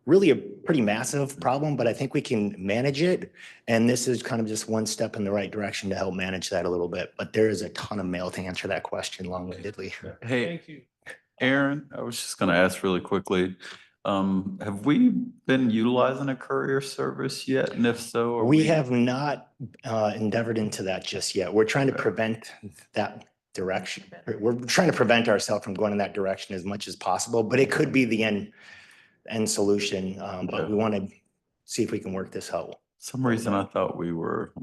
really a pretty massive problem, but I think we can manage it. And this is kind of just one step in the right direction to help manage that a little bit. But there is a ton of mail to answer that question long-windedly. Hey, Thank you. Aaron, I was just gonna ask really quickly, have we been utilizing a courier service yet? And if so, are We have not endeavored into that just yet. We're trying to prevent that direction. We're trying to prevent ourselves from going in that direction as much as possible, but it could be the end solution. But we want to see if we can work this out. Some reason I thought we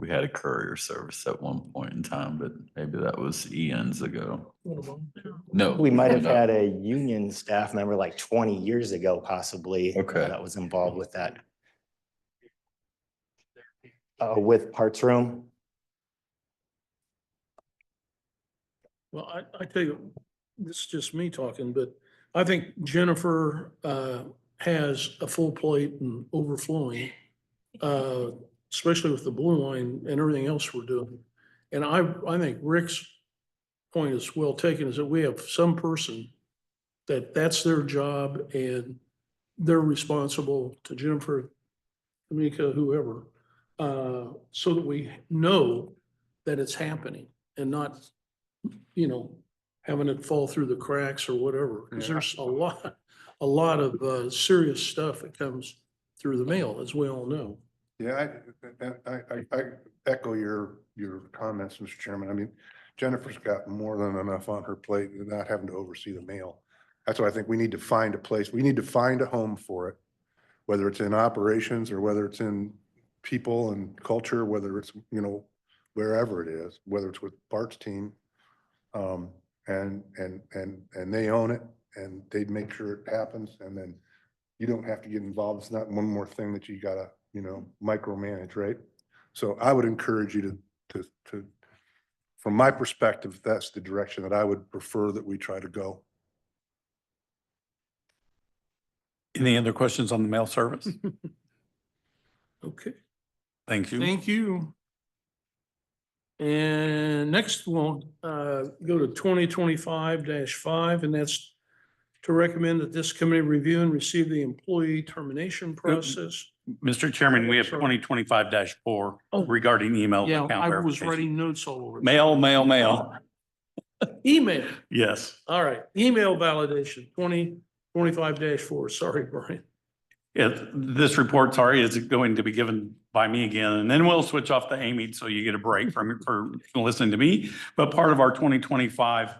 had a courier service at one point in time, but maybe that was eons ago. No. We might have had a union staff member like 20 years ago, possibly. Okay. That was involved with that. With parts room. Well, I tell you, this is just me talking, but I think Jennifer has a full plate and overflowing. especially with the blue line and everything else we're doing. And I think Rick's point is well taken, is that we have some person that's their job and they're responsible to Jennifer, Tamika, whoever, so that we know that it's happening and not, having it fall through the cracks or whatever. Because Yeah. there's a lot of serious stuff that comes through the mail, as we all know. Yeah, I echo your comments, Mr. Chairman. I mean, Jennifer's got more than enough on her plate without having to oversee the mail. That's why I think we need to find a place. We need to find a home for it, whether it's in operations or whether it's in people and culture, whether it's, wherever it is, whether it's with Bart's team. And they own it and they'd make sure it happens. And then you don't have to get involved. It's not one more thing that you gotta, micromanage, right? So I would encourage you to, from my perspective, that's the direction that I would prefer that we try to go. Any other questions on the mail service? Okay, Thank you. thank you. And next we'll go to 2025-5, and that's to recommend that this committee review and receive the employee termination process. Mr. Chairman, we have Sorry. 2025-4 Oh. regarding email Yeah, account I was verification. writing notes all over. it. Mail. Email. Yes. All right, email validation, 2025-4. Sorry, Brian. This report, sorry, is going to be given by me again, and then we'll switch off to Amy so you get a break for listening to me. But part of our 2025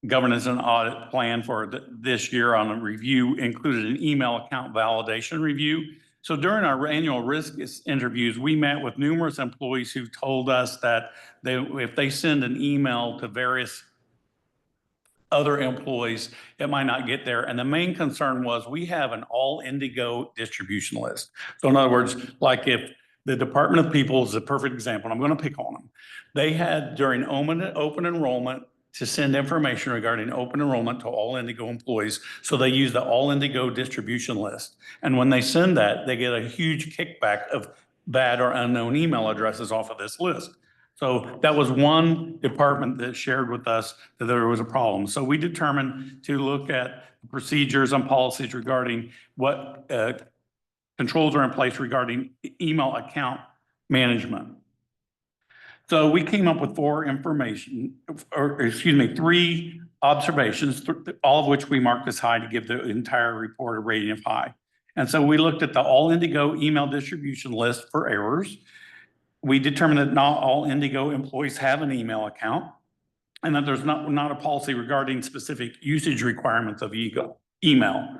governance and audit plan for this year on a review included an email account validation review. So during our annual risk interviews, we met with numerous employees who told us that if they send an email to various other employees, it might not get there. And the main concern was we have an all Indigo distribution list. So in other words, like if the Department of People is a perfect example, and I'm going to pick on them. They had during open enrollment to send information regarding open enrollment to all Indigo employees. So they use the all Indigo distribution list. And when they send that, they get a huge kickback of bad or unknown email addresses off of this list. So that was one department that shared with us that there was a problem. So we determined to look at procedures and policies regarding what controls are in place regarding email account management. So we came up with three observations, all of which we marked as high to give the entire report a rating of high. And so we looked at the all Indigo email distribution list for errors. We determined that not all Indigo employees have an email account and that there's not a policy regarding specific usage requirements of email.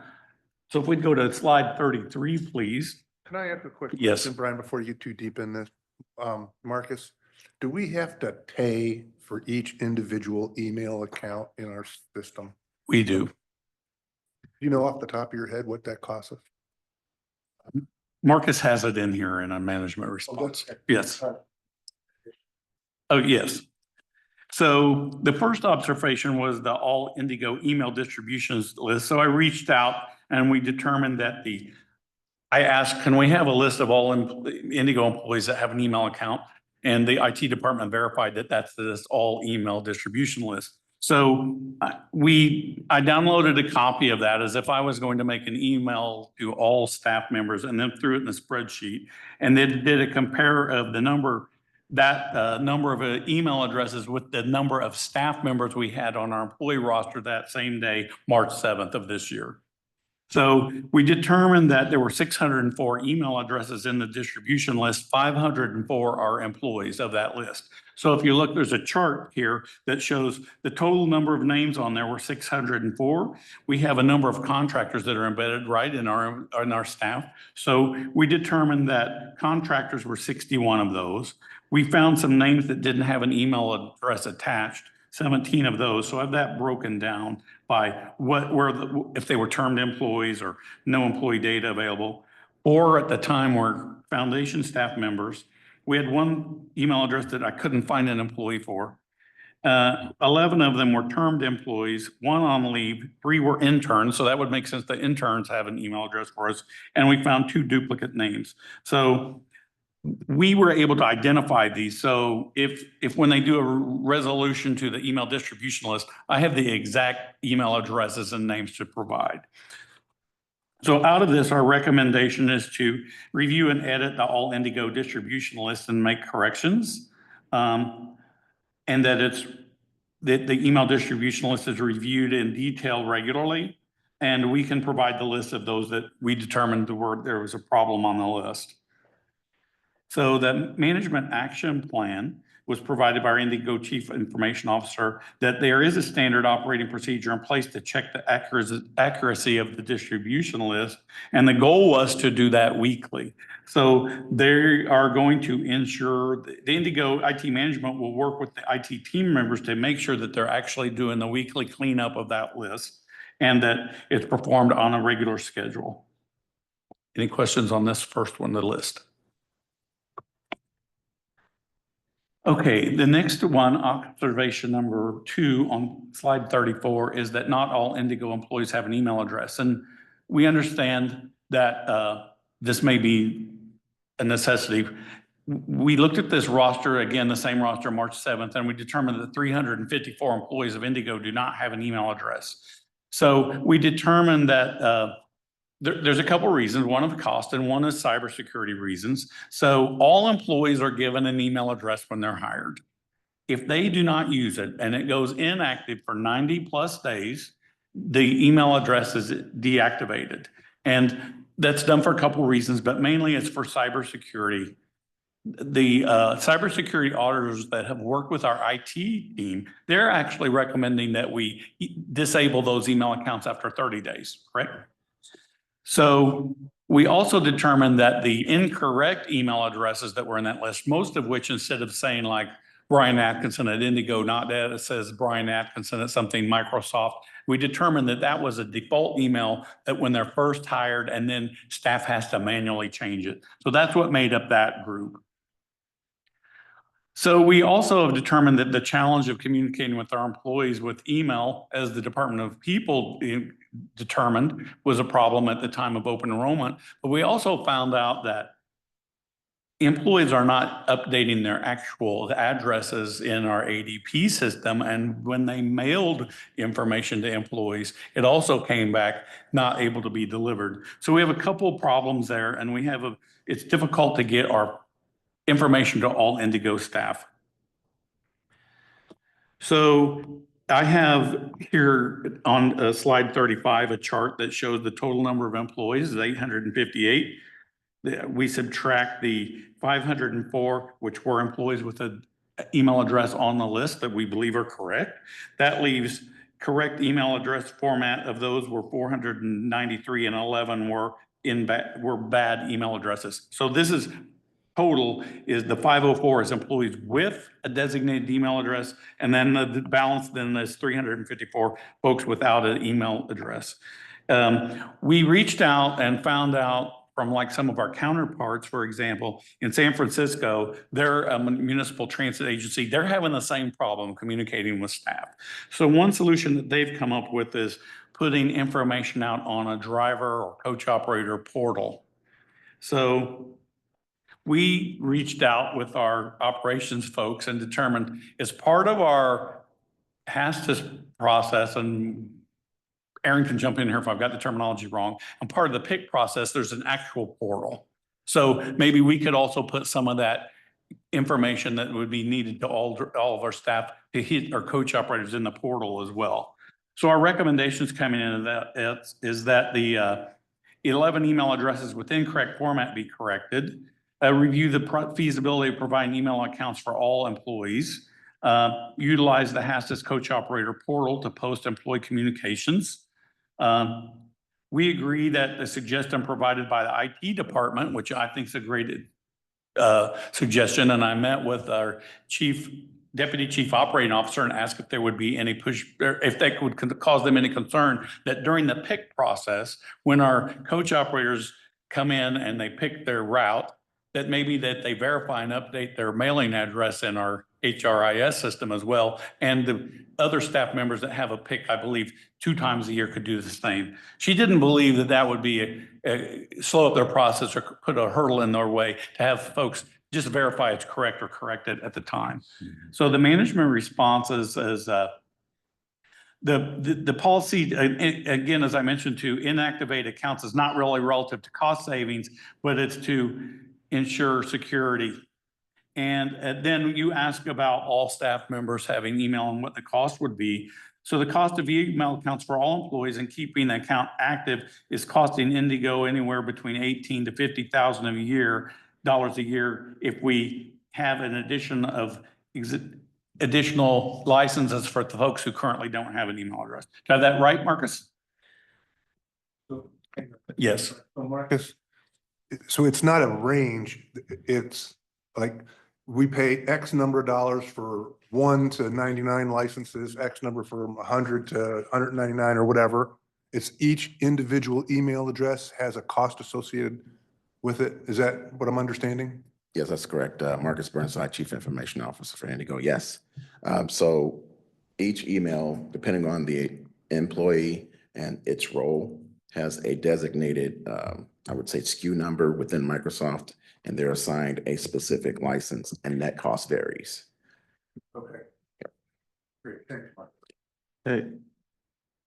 So if we'd go to slide 33, please. Can I ask a quick Yes. question, Brian, before you get too deep in this? Marcus, do we have to pay for each individual email account in our system? We do. Do you know off the top of your head what that costs us? Marcus has it in here in a management response. Yes. Oh, yes. So the first observation was the all Indigo email distributions list. So I reached out and we determined that I asked, can we have a list of all Indigo employees that have an email account? And the IT department verified that that's this all email distribution list. So I downloaded a copy of that as if I was going to make an email to all staff members and then threw it in a spreadsheet. And then did a compare of the number of email addresses with the number of staff members we had on our employee roster that same day, March 7th of this year. So we determined that there were 604 email addresses in the distribution list. 504 are employees of that list. So if you look, there's a chart here that shows the total number of names on there were 604. We have a number of contractors that are embedded right in our staff. So we determined that contractors were 61 of those. We found some names that didn't have an email address attached, 17 of those. So I have that broken down by if they were termed employees or no employee data available, or at the time were foundation staff members. We had one email address that I couldn't find an employee for. 11 of them were termed employees, 1 on leave, 3 were interns. So that would make sense. The interns have an email address for us. And we found 2 duplicate names. So we were able to identify these. So if when they do a resolution to the email distribution list, I have the exact email addresses and names to provide. So out of this, our recommendation is to review and edit the all Indigo distribution list and make corrections. And that the email distribution list is reviewed in detail regularly. And we can provide the list of those that we determined there was a problem on the list. So the management action plan was provided by our Indigo Chief Information Officer, that there is a standard operating procedure in place to check the accuracy of the distribution list. And the goal was to do that weekly. So they are going to ensure the Indigo IT management will work with the IT team members to make sure that they're actually doing the weekly cleanup of that list and that it's performed on a regular schedule. Any questions on this first one, the list? Okay, the next one, observation number 2 on slide 34, is that not all Indigo employees have an email address. And we understand that this may be a necessity. We looked at this roster, again, the same roster, March 7th, and we determined that 354 employees of Indigo do not have an email address. So we determined that there's a couple of reasons. One is cost and one is cybersecurity reasons. So all employees are given an email address when they're hired. If they do not use it and it goes inactive for 90+ days, the email address is deactivated. And that's done for a couple of reasons, but mainly it's for cybersecurity. The cybersecurity auditors that have worked with our IT team, they're actually recommending that we disable those email accounts after 30 days, correct? So we also determined that the incorrect email addresses that were in that list, most of which, instead of saying like Brian Atkinson at Indigo, not that it says Brian Atkinson at something Microsoft, we determined that that was a default email that when they're first hired and then staff has to manually change it. So that's what made up that group. So we also have determined that the challenge of communicating with our employees with email, as the Department of People determined, was a problem at the time of open enrollment. But we also found out that employees are not updating their actual addresses in our ADP system. And when they mailed information to employees, it also came back not able to be delivered. So we have a couple of problems there, and it's difficult to get our information to all Indigo staff. So I have here on slide 35 a chart that shows the total number of employees is 858. We subtract the 504, which were employees with an email address on the list that we believe are correct. That leaves correct email address format of those were 493 and 11 were bad email addresses. So this is total is the 504 is employees with a designated email address, and then the balance then is 354 folks without an email address. We reached out and found out from like some of our counterparts, for example, in San Francisco, they're a municipal transit agency. They're having the same problem communicating with staff. So one solution that they've come up with is putting information out on a driver or coach operator portal. So we reached out with our operations folks and determined as part of our HASTIS process, and Aaron can jump in here if I've got the terminology wrong, and part of the PIC process, there's an actual portal. So maybe we could also put some of that information that would be needed to all of our staff to hit our coach operators in the portal as well. So our recommendations coming into that is that the 11 email addresses with incorrect format be corrected. Review the feasibility of providing email accounts for all employees. Utilize the HASTIS coach operator portal to post employee communications. We agree that the suggestion provided by the IT department, which I think is a great suggestion, and I met with our deputy chief operating officer and asked if there would be any push, or if that would cause them any concern that during the pick process, when our coach operators come in and they pick their route, that maybe that they verify and update their mailing address in our HRIS system as well. And the other staff members that have a PIC, I believe, 2 times a year could do the same. She didn't believe that that would be slow up their process or put a hurdle in their way to have folks just verify it's correct or correct it at the time. So the management response is the policy, again, as I mentioned, to inactivate accounts is not really relative to cost savings, but it's to ensure security. And then you ask about all staff members having email and what the cost would be. So the cost of email accounts for all employees and keeping the account active is costing Indigo anywhere between 18 to 50,000 a year, dollars a year, if we have an addition of additional licenses for the folks who currently don't have an email address. Do I have that right, Marcus? Yes. So Marcus, so it's not a range, it's like we pay X number of dollars for 1 to 99 licenses, X number for 100 to 199 or whatever. It's each individual email address has a cost associated with it. Is that what I'm understanding? Yes, that's correct. Marcus Burnside, Chief Information Officer for Indigo. Yes. So each email, depending on the employee and its role, has a designated, I would say, SKU number within Microsoft, and they're assigned a specific license, and that cost varies. Okay. Great, thanks, Mark. Hey,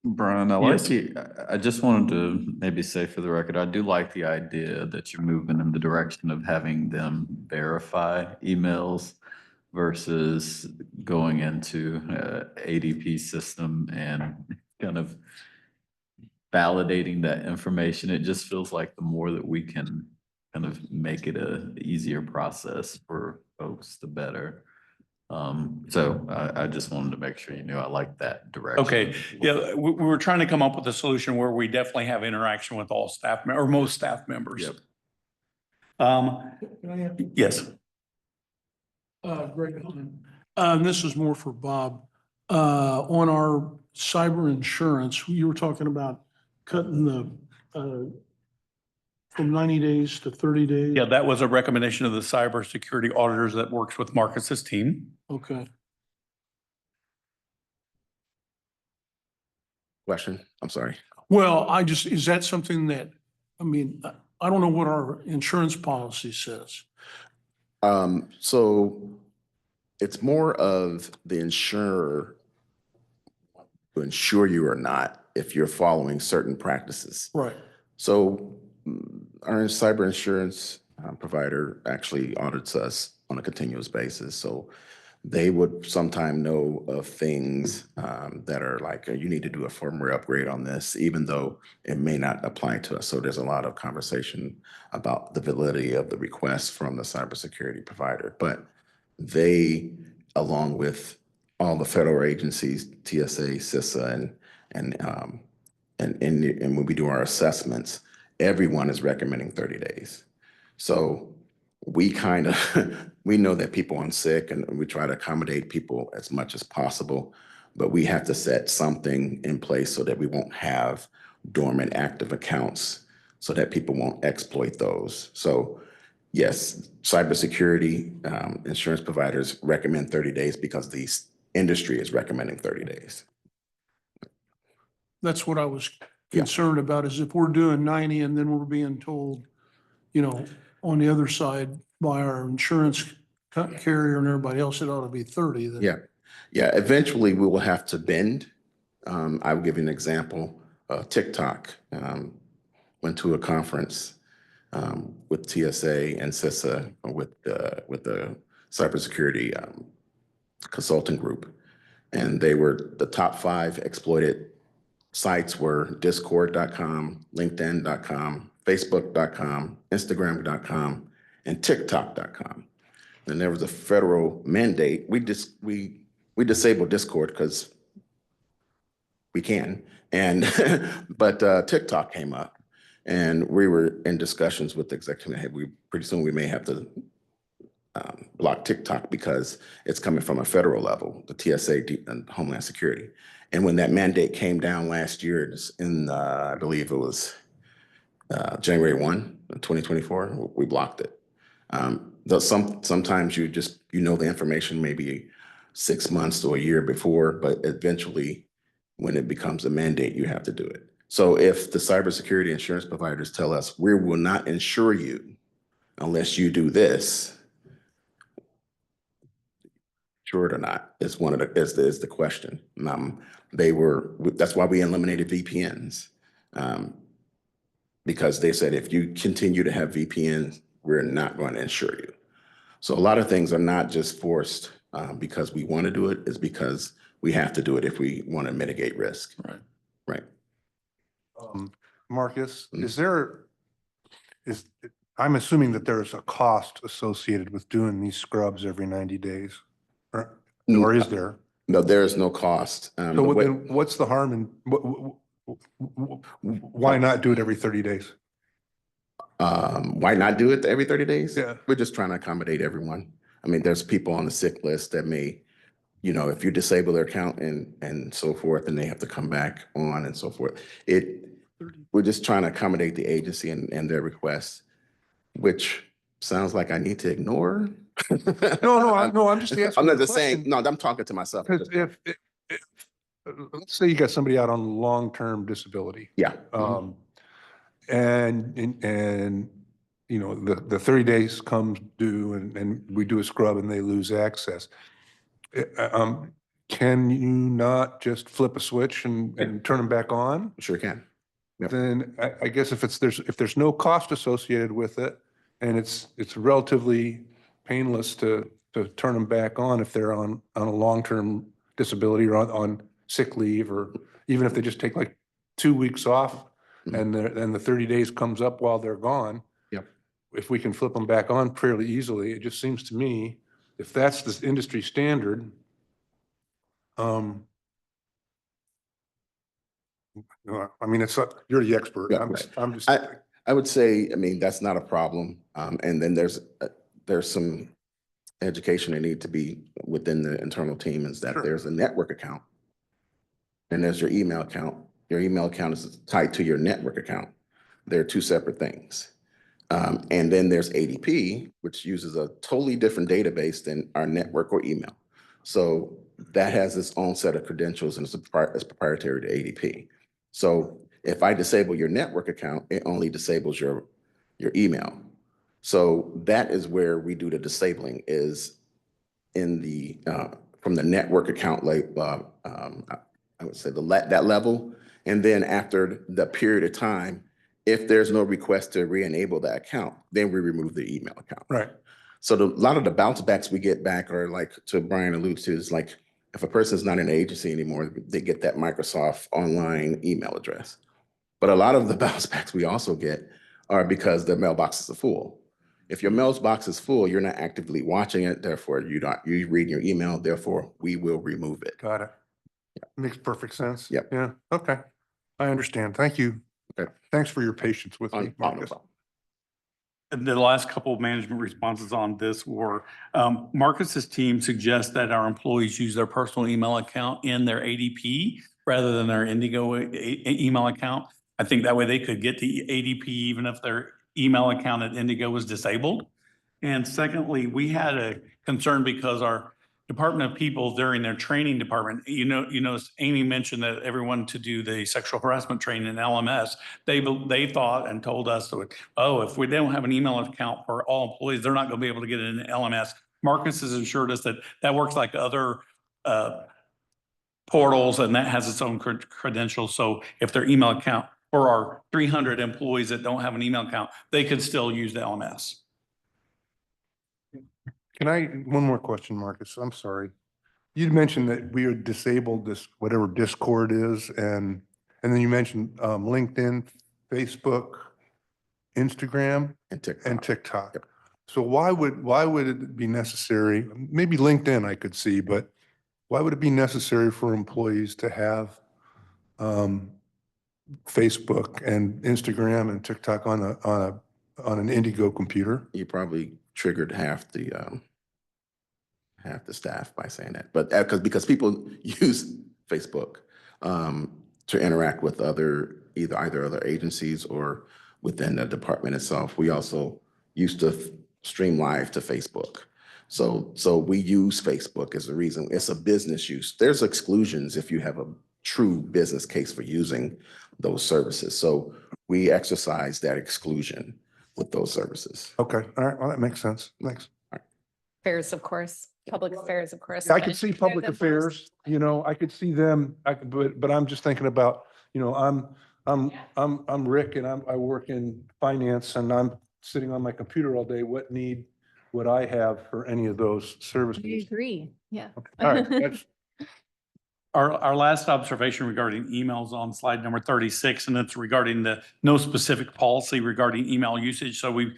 Brian, I just wanted to maybe say for the record, I do like the idea that you're moving in the direction of having them verify emails versus going into ADP system and kind of validating that information. It just feels like the more that we can kind of make it a easier process for folks, the better. So I just wanted to make sure you knew I like that direction. Okay, yeah, we were trying to come up with a solution where we definitely have interaction with all staff or most staff members. Yep. Can I have- Yes. Greg, this is more for Bob. On our cyber insurance, you were talking about cutting the, from 90 days to 30 days? Yeah, that was a recommendation of the cybersecurity auditors that works with Marcus's team. Okay. Question? I'm sorry. Well, is that something that, I mean, I don't know what our insurance policy says. So it's more of the insurer to insure you or not if you're following certain practices. Right. So our cyber insurance provider actually audits us on a continuous basis. So they would sometime know of things that are like, you need to do a firmware upgrade on this, even though it may not apply to us. So there's a lot of conversation about the validity of the request from the cybersecurity provider. But they, along with all the federal agencies, TSA, CISA, and when we do our assessments, everyone is recommending 30 days. So we kind of, we know that people are sick and we try to accommodate people as much as possible, but we have to set something in place so that we won't have dormant active accounts so that people won't exploit those. So yes, cybersecurity insurance providers recommend 30 days because the industry is recommending 30 days. That's what I was concerned about, is if we're doing 90 and then we're being told, you know, on the other side by our insurance carrier and everybody else, it ought to be 30. Then. Yeah. Yeah. Eventually we will have to bend. I will give you an example. TikTok went to a conference with TSA and CISA with the cybersecurity consulting group. And they were the top 5 exploited sites were discord.com, linkedin.com, facebook.com, instagram.com, and tiktok.com. And there was a federal mandate. We disabled Discord because we can, and but TikTok came up, and we were in discussions with the executive head. Pretty soon we may have to block TikTok because it's coming from a federal level, the TSA and Homeland Security. And when that mandate came down last year, in I believe it was January 1, 2024, we blocked it. Though sometimes you just, you know, the information maybe 6 months to a year before, but eventually when it becomes a mandate, you have to do it. So if the cybersecurity insurance providers tell us, we will not insure you unless you do this, sure it or not, is one of the, is the question. That's why we eliminated VPNs. Because they said, if you continue to have VPNs, we're not going to insure you. So a lot of things are not just forced because we want to do it, it's because we have to do it if we want to mitigate risk. Right. Right. Marcus, Mhm. I'm assuming that there's a cost associated with doing these scrubs every 90 days, or is there? No, there is no cost. So then what's the harm in, why not do it every 30 days? Why not do it every 30 days? Yeah. We're just trying to accommodate everyone. I mean, there's people on the sick list that may, you know, if you disable their account and so forth, and they have to come back on and so forth. We're just trying to accommodate the agency and their requests, which sounds like I need to ignore. No, I'm just asking. I'm not the just saying, question, no, I'm talking to myself. Because if, let's say you got somebody out on long-term disability. Yeah. And, you know, the 30 days comes due and we do a scrub and they lose access. Can you not just flip a switch and turn them back on? Sure can. Yep. Then I guess if there's no cost associated with it and it's relatively painless to turn them back on if they're on a long-term disability or on sick leave, or even if they just take like 2 weeks off and the 30 days comes up while they're gone. Yep. If we can flip them back on fairly easily, it just seems to me, if that's the industry standard, I mean, you're the expert. Yeah, I'm just. I would say, I mean, that's not a problem. And then there's some education that need to be within the internal team, is that Sure. there's a network account and there's your email account. Your email account is tied to your network account. They're two separate things. And then there's ADP, which uses a totally different database than our network or email. So that has its own set of credentials and it's proprietary to ADP. So if I disable your network account, it only disables your email. So that is where we do the disabling, is in the from the network account, like I would say that level. And then after the period of time, if there's no request to re-enable that account, then we remove the email account. Right. So a lot of the bounce backs we get back are, like, to Brian alludes to, is like, if a person's not in an agency anymore, they get that Microsoft online email address. But a lot of the bounce backs we also get are because their mailboxes are full. If your mailbox is full, you're not actively watching it, therefore you read your email, therefore we will remove it. Got it. Makes perfect sense. Yep. Yeah. Okay. I understand. Thank you. Okay. Thanks for your patience with me, No Marcus. problem. And the last couple of management responses on this were, Marcus's team suggests that our employees use their personal email account in their ADP rather than their Indigo email account. I think that way they could get the ADP even if their email account at Indigo was disabled. And secondly, we had a concern because our Department of People during their training department, Amy mentioned that everyone to do the sexual harassment training in LMS. They thought and told us that, if we don't have an email account for all employees, they're not going to be able to get it in LMS. Marcus has assured us that that works like other portals, and that has its own credentials. So if their email account for our 300 employees that don't have an email account, they could still use the LMS. One more question, Marcus. I'm sorry. You'd mentioned that we had disabled this, whatever Discord is, and then you mentioned LinkedIn, Facebook, Instagram, And TikTok. and TikTok. Yep. So why would it be necessary? Maybe LinkedIn I could see, but why would it be necessary for employees to have Facebook and Instagram and TikTok on an Indigo computer? You probably triggered half the staff by saying that, but because people use Facebook to interact with either other agencies or within the department itself. We also used to stream live to Facebook. So we use Facebook as the reason. It's a business use. There's exclusions if you have a true business case for using those services. So we exercise that exclusion with those services. Okay, all right, well, that makes sense. Thanks. Affairs, of course, public affairs, of course. I could see public affairs, I could see them, but I'm just thinking about, I'm Rick and I work in finance and I'm sitting on my computer all day. What need would I have for any of those I services? agree, yeah. All right, that's, Our last observation regarding emails on slide number 36, and it's regarding the no specific policy regarding email usage. So we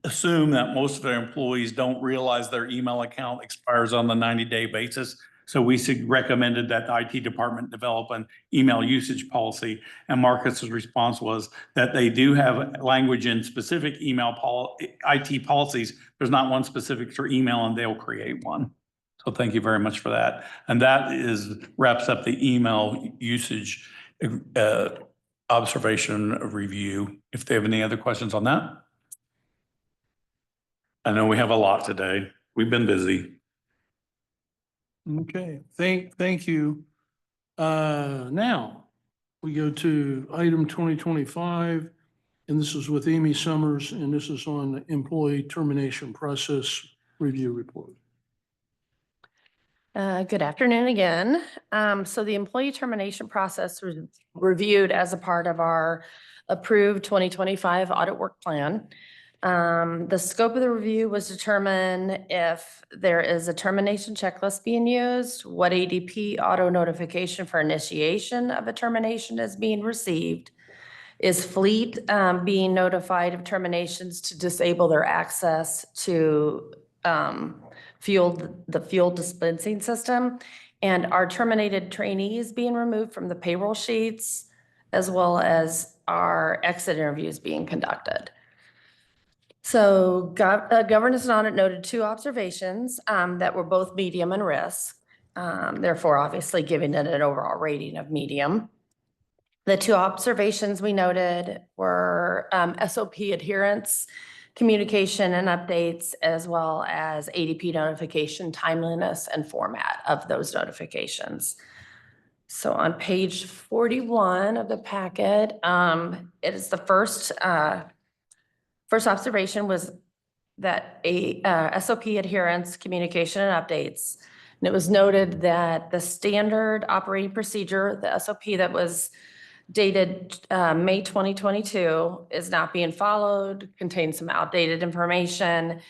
assume that most of our employees don't realize their email account expires on the 90-day basis. So we recommended that the IT department develop an email usage policy. And Marcus's response was that they do have language in specific IT policies. There's not one specific for email, and they'll create one. So thank you very much for that. And that wraps up the email usage observation review. If they have any other questions on that. I know we have a lot today. We've been busy. Okay, thank you. Now, we go to item 2025, and this is with Amy Summers, and this is on employee termination process review report. Good afternoon again. So the employee termination process was reviewed as a part of our approved 2025 audit work plan. The scope of the review was determine if there is a termination checklist being used, what ADP auto notification for initiation of a termination is being received, is fleet being notified of terminations to disable their access to the fuel dispensing system, and are terminated trainees being removed from the payroll sheets, as well as our exit interviews being conducted. So governance and audit noted 2 observations that were both medium in risk, therefore obviously giving it an overall rating of medium. The 2 observations we noted were SOP adherence, communication and updates, as well as ADP notification timeliness and format of those notifications. So on page 41 of the packet, it is the first observation was that SOP adherence, communication and updates. And it was noted that the standard operating procedure, the SOP that was dated May 2022 is not being followed, contains some outdated information,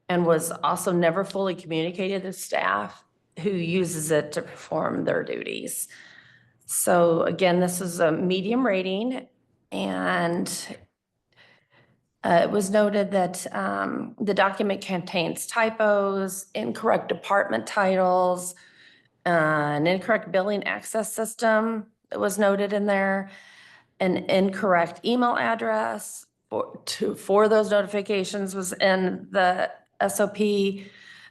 and was also never fully communicated to staff who uses it to perform their duties. So again, this is a medium rating, and it was noted that the document contains typos, incorrect department titles, an incorrect billing access system that was noted in there, an incorrect email address for those notifications was in the SOP,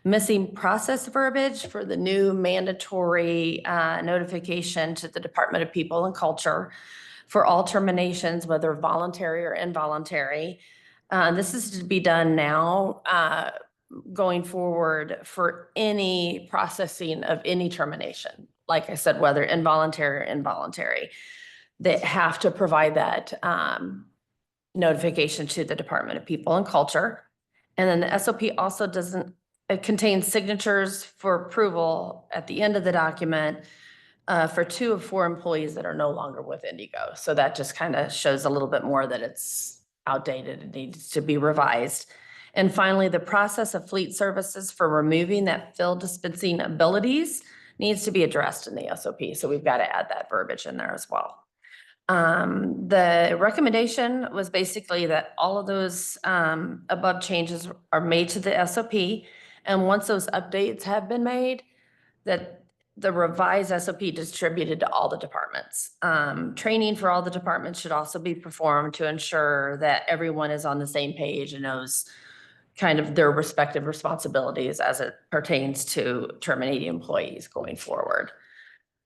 missing process verbiage for the new mandatory notification to the Department of People and Culture for all terminations, whether voluntary or involuntary. This is to be done now going forward for any processing of any termination. Like I said, whether involuntary or involuntary, they have to provide that notification to the Department of People and Culture. And then the SOP also it contains signatures for approval at the end of the document for 2 of 4 employees that are no longer with Indigo. So that just kind of shows a little bit more that it's outdated and needs to be revised. And finally, the process of fleet services for removing that fill dispensing abilities needs to be addressed in the SOP. So we've got to add that verbiage in there as well. The recommendation was basically that all of those above changes are made to the SOP. And once those updates have been made, that the revised SOP distributed to all the departments. Training for all the departments should also be performed to ensure that everyone is on the same page and knows kind of their respective responsibilities as it pertains to terminating employees going forward.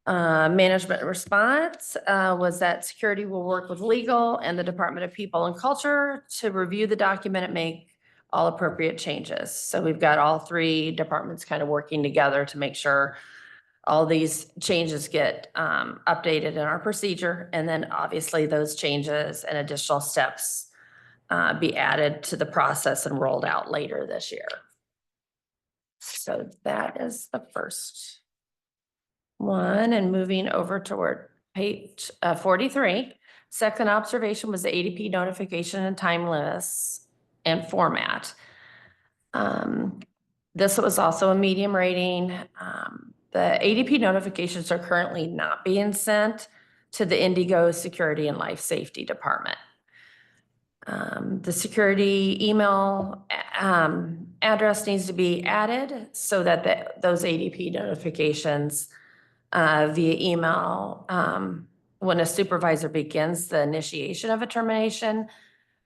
Management response was that security will work with legal and the Department of People and Culture to review the document and make all appropriate changes. So we've got all three departments kind of working together to make sure all these changes get updated in our procedure. And then obviously those changes and additional steps be added to the process and rolled out later this year. So that is the first one. And moving over toward page 43, second observation was the ADP notification and timeliness and format. This was also a medium rating. The ADP notifications are currently not being sent to the Indigo Security and Life Safety Department. The security email address needs to be added so that those ADP notifications via email, when a supervisor begins the initiation of a termination,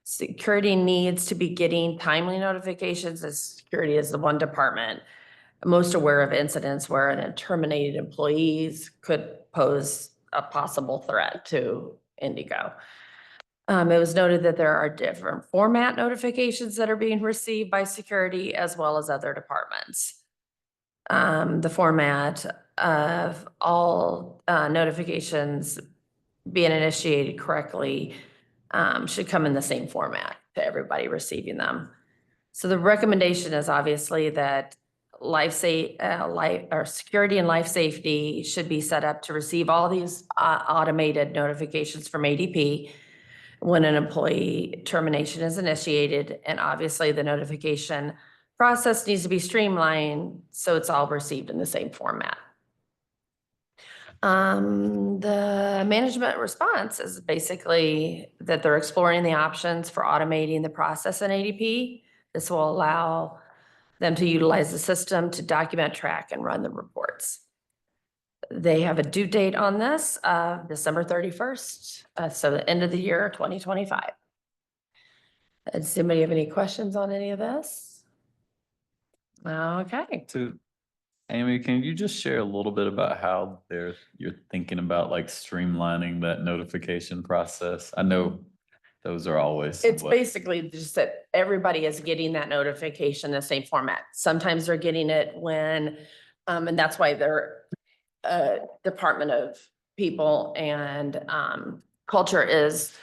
security needs to be getting timely notifications, as security is the one department most aware of incidents where an terminated employees could pose a possible threat to Indigo. It was noted that there are different format notifications that are being received by security as well as other departments. The format of all notifications being initiated correctly should come in the same format to everybody receiving them. So the recommendation is obviously that security and life safety should be set up to receive all these automated notifications from ADP when an employee termination is initiated. And obviously the notification process needs to be streamlined so it's all received in the same format. The management response is basically that they're exploring the options for automating the process in ADP. This will allow them to utilize the system to document, track, and run the reports. They have a due date on this, December 31st, so the end of the year, 2025. Does anybody have any questions on any of this? Okay. So, Amy, can you just share a little bit about how you're thinking about like streamlining that notification process? I know those are always. It's basically just that everybody is getting that notification in the same format. Sometimes they're getting it when, and that's why they're Department of People and Culture is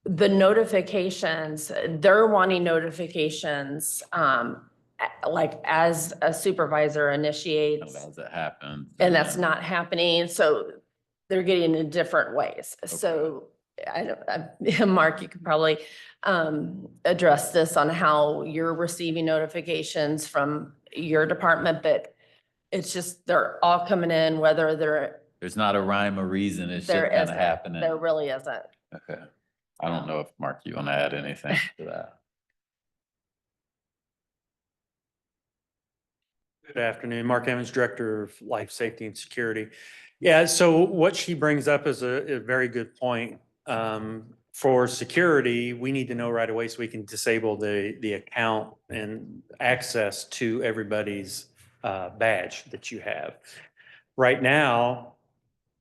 the notifications, they're wanting notifications like as a supervisor initiates. As it happens. And that's not happening. So they're getting in different ways. Okay. So Mark, you could probably address this on how you're receiving notifications from your department, but it's just, they're all coming in, whether there's not a rhyme or reason. It's just kind of happening. There really isn't. Okay. I don't know if Mark, you want to add anything to that? Good afternoon, Mark Evans, Director of Life Safety and Security. Yeah, so what she brings up is a very good point. For security, we need to know right away so we can disable the account and access to everybody's badge that you have. Right now,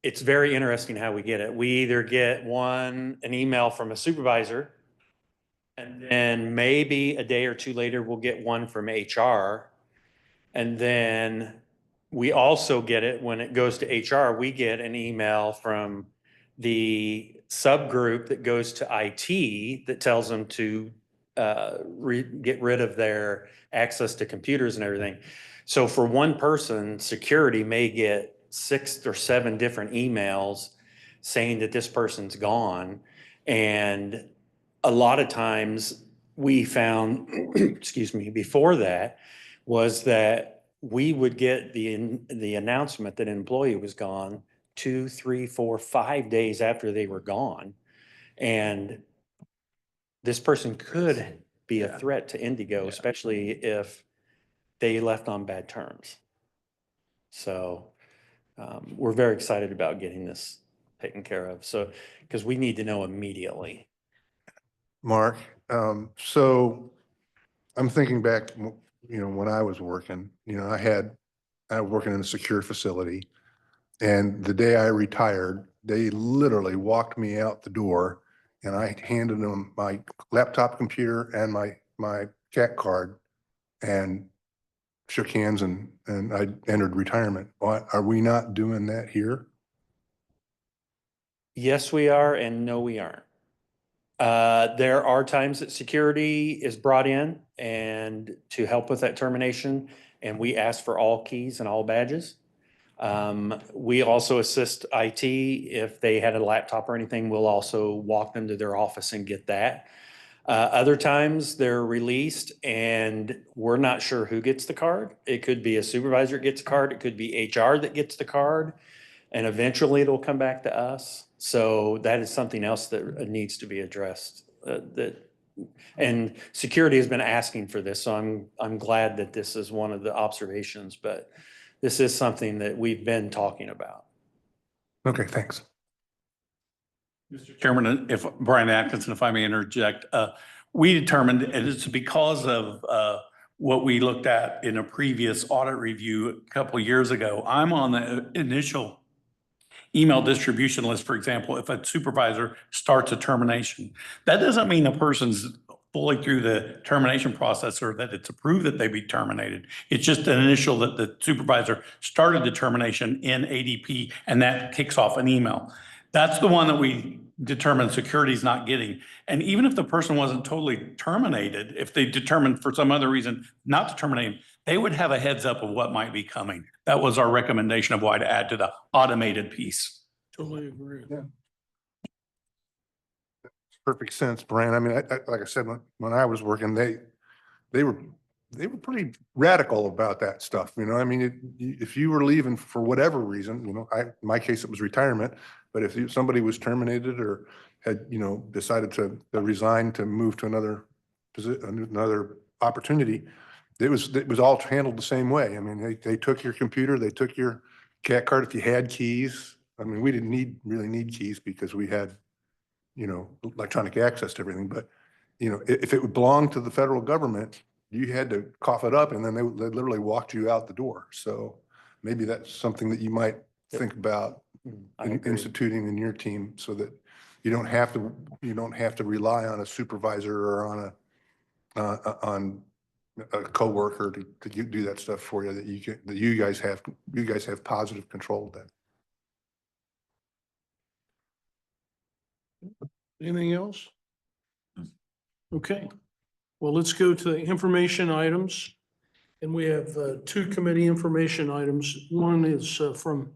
it's very interesting how we get it. We either get an email from a supervisor, and then maybe a day or two later, we'll get one from HR. And then we also get it when it goes to HR, we get an email from the subgroup that goes to IT that tells them to get rid of their access to computers and everything. So for one person, security may get 6 or 7 different emails saying that this person's gone. And a lot of times we found, excuse me, before that was that we would get the announcement that an employee was gone 2, 3, 4, 5 days after they were gone. And this person could be a threat to Indigo, especially if they left on bad terms. So we're very excited about getting this taken care of. So, because we need to know immediately. Mark, so I'm thinking back, when I was working, I was working in a secure facility. And the day I retired, they literally walked me out the door and I handed them my laptop computer and my cat card and shook hands and I entered retirement. Why, are we not doing that here? Yes, we are, and no, we aren't. There are times that security is brought in and to help with that termination, and we ask for all keys and all badges. We also assist IT. If they had a laptop or anything, we'll also walk them to their office and get that. Other times they're released and we're not sure who gets the card. It could be a supervisor gets a card. It could be HR that gets the card. And eventually it'll come back to us. So that is something else that needs to be addressed. And security has been asking for this, so I'm glad that this is one of the observations, but this is something that we've been talking about. Okay, thanks. Mr. Chairman, if Brian Atkinson, if I may interject, we determined, and it's because of what we looked at in a previous audit review a couple of years ago. I'm on the initial email distribution list, for example, if a supervisor starts a termination. That doesn't mean a person's fully through the termination process or that it's approved that they be terminated. It's just an initial that the supervisor started the termination in ADP, and that kicks off an email. That's the one that we determined security is not getting. And even if the person wasn't totally terminated, if they determined for some other reason not to terminate, they would have a heads up of what might be coming. That was our recommendation of why to add to the automated piece. Totally agree. Yeah. Perfect sense, Brian. I mean, like I said, when I was working, they were pretty radical about that stuff. You know, I mean, if you were leaving for whatever reason, you know, in my case, it was retirement, but if somebody was terminated or had, you know, decided to resign to move to another position, another opportunity, it was all handled the same way. I mean, they took your computer, they took your cat card if you had keys. I mean, we didn't really need keys because we had, you know, electronic access to everything. But, you know, if it belonged to the federal government, you had to cough it up and then they literally walked you out the door. So maybe that's something that you might think about instituting in your team so that you don't have to rely on a supervisor or on a coworker to do that stuff for you, that you guys have positive control of that. Anything else? Okay, well, let's go to the information items. And we have two committee information items. One is from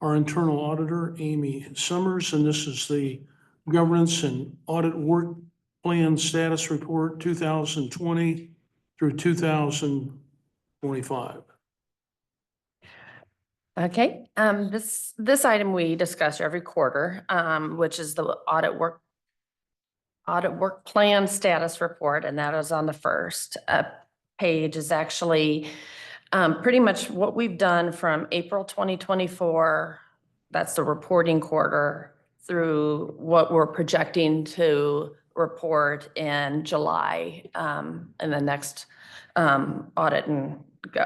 our internal auditor, Amy Summers, and this is the Governance and Audit Work Plan Status Report 2020 through 2025. Okay, this item we discuss every quarter, which is the audit work plan status report, and that is on the first page is actually pretty much what we've done from April 2024, that's the reporting quarter, through what we're projecting to report in July in the next audit and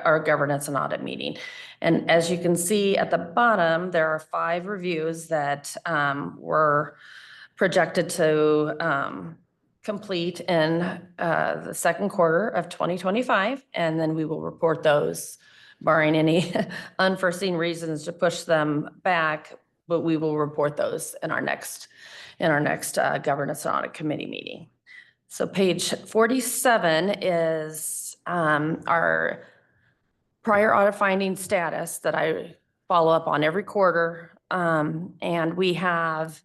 our governance and audit meeting. And as you can see at the bottom, there are 5 reviews that were projected to complete in the second quarter of 2025. And then we will report those barring any unforeseen reasons to push them back, but we will report those in our next governance and audit committee meeting. So page 47 is our prior audit finding status that I follow up on every quarter. And we have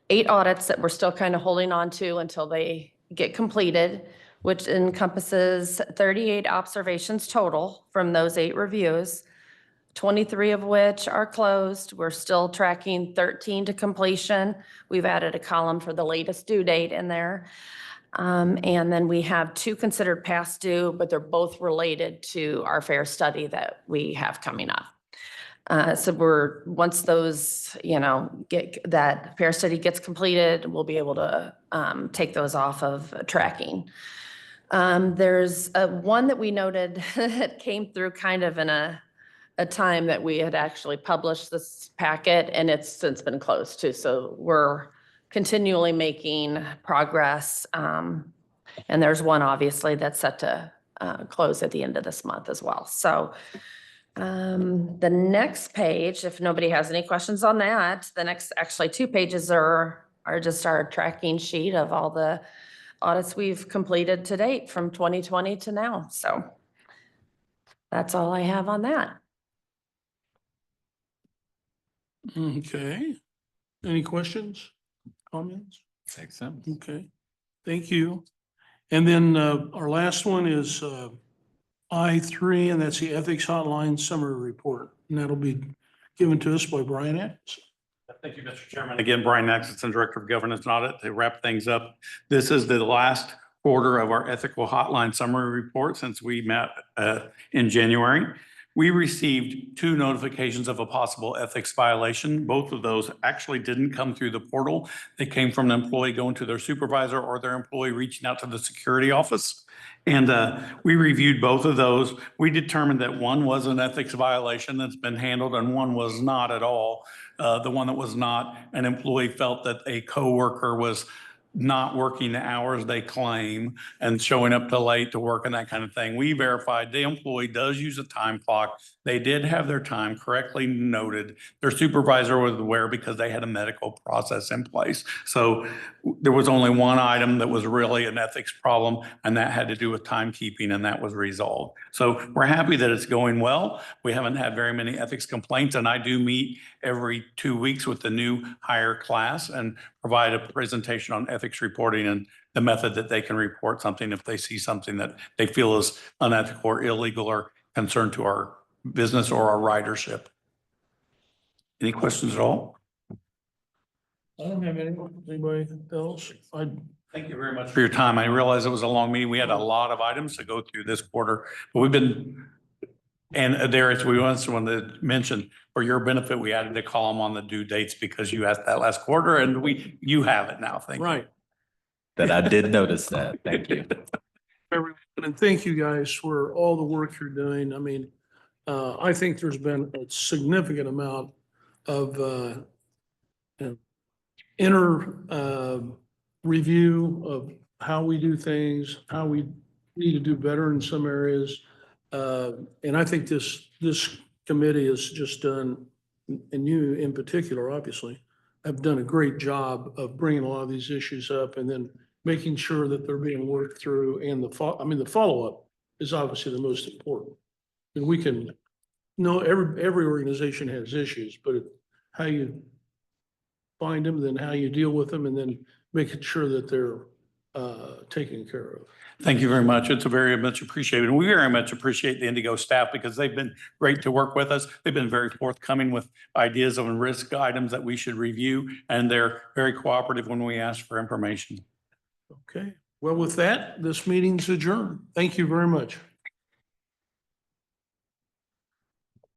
8 audits that we're still kind of holding on to until they get completed, which encompasses 38 observations total from those 8 reviews, 23 of which are closed. We're still tracking 13 to completion. We've added a column for the latest due date in there. And then we have 2 considered past due, but they're both related to our fair study that we have coming up. So once those, that fair study gets completed, we'll be able to take those off of tracking. There's one that we noted that came through kind of in a time that we had actually published this packet, and it's since been closed too. So we're continually making progress. And there's one obviously that's set to close at the end of this month as well. So the next page, if nobody has any questions on that, the next actually 2 pages are just our tracking sheet of all the audits we've completed to date from 2020 to now. So that's all I have on that. Okay. Any questions, comments? Makes sense. Okay, thank you. And then our last one is I3, and that's the Ethics Hotline Summary Report. And that'll be given to us by Brian Atkinson. Thank you, Mr. Chairman. Again, Brian Atkinson, Director of Governance and Audit. To wrap things up, this is the last quarter of our ethical hotline summary report since we met in January. We received 2 notifications of a possible ethics violation. Both of those actually didn't come through the portal. They came from an employee going to their supervisor or their employee reaching out to the security office. And we reviewed both of those. We determined that one was an ethics violation that's been handled and one was not at all. The one that was not, an employee felt that a coworker was not working the hours they claim and showing up too late to work and that kind of thing. We verified the employee does use a time clock. They did have their time correctly noted. Their supervisor was aware because they had a medical process in place. So there was only one item that was really an ethics problem, and that had to do with timekeeping, and that was resolved. So we're happy that it's going well. We haven't had very many ethics complaints, and I do meet every 2 weeks with the new hire class and provide a presentation on ethics reporting and the method that they can report something if they see something that they feel is unethical or illegal or concern to our business or our ridership. Any questions at all? I don't have any. Anybody else? Thank you very much for your time. I realize it was a long meeting. We had a lot of items to go through this quarter, but we've been, and Darius, we also wanted to mention for your benefit, we added a column on the due dates because you asked that last quarter and you have it now. Thank you. Right. That I did notice that. Thank you. Everyone, and thank you guys for all the work you're doing. I mean, I think there's been a significant amount of inner review of how we do things, how we need to do better in some areas. And I think this committee has just done, and you in particular, obviously, have done a great job of bringing a lot of these issues up and then making sure that they're being worked through. And the follow-up is obviously the most important. And we can know every organization has issues, but how you find them, then how you deal with them, and then making sure that they're taken care of. Thank you very much. It's a very much appreciated. And we very much appreciate the Indigo staff because they've been great to work with us. They've been very forthcoming with ideas on risk items that we should review, and they're very cooperative when we ask for information. Okay. Well, with that, this meeting's adjourned. Thank you very much.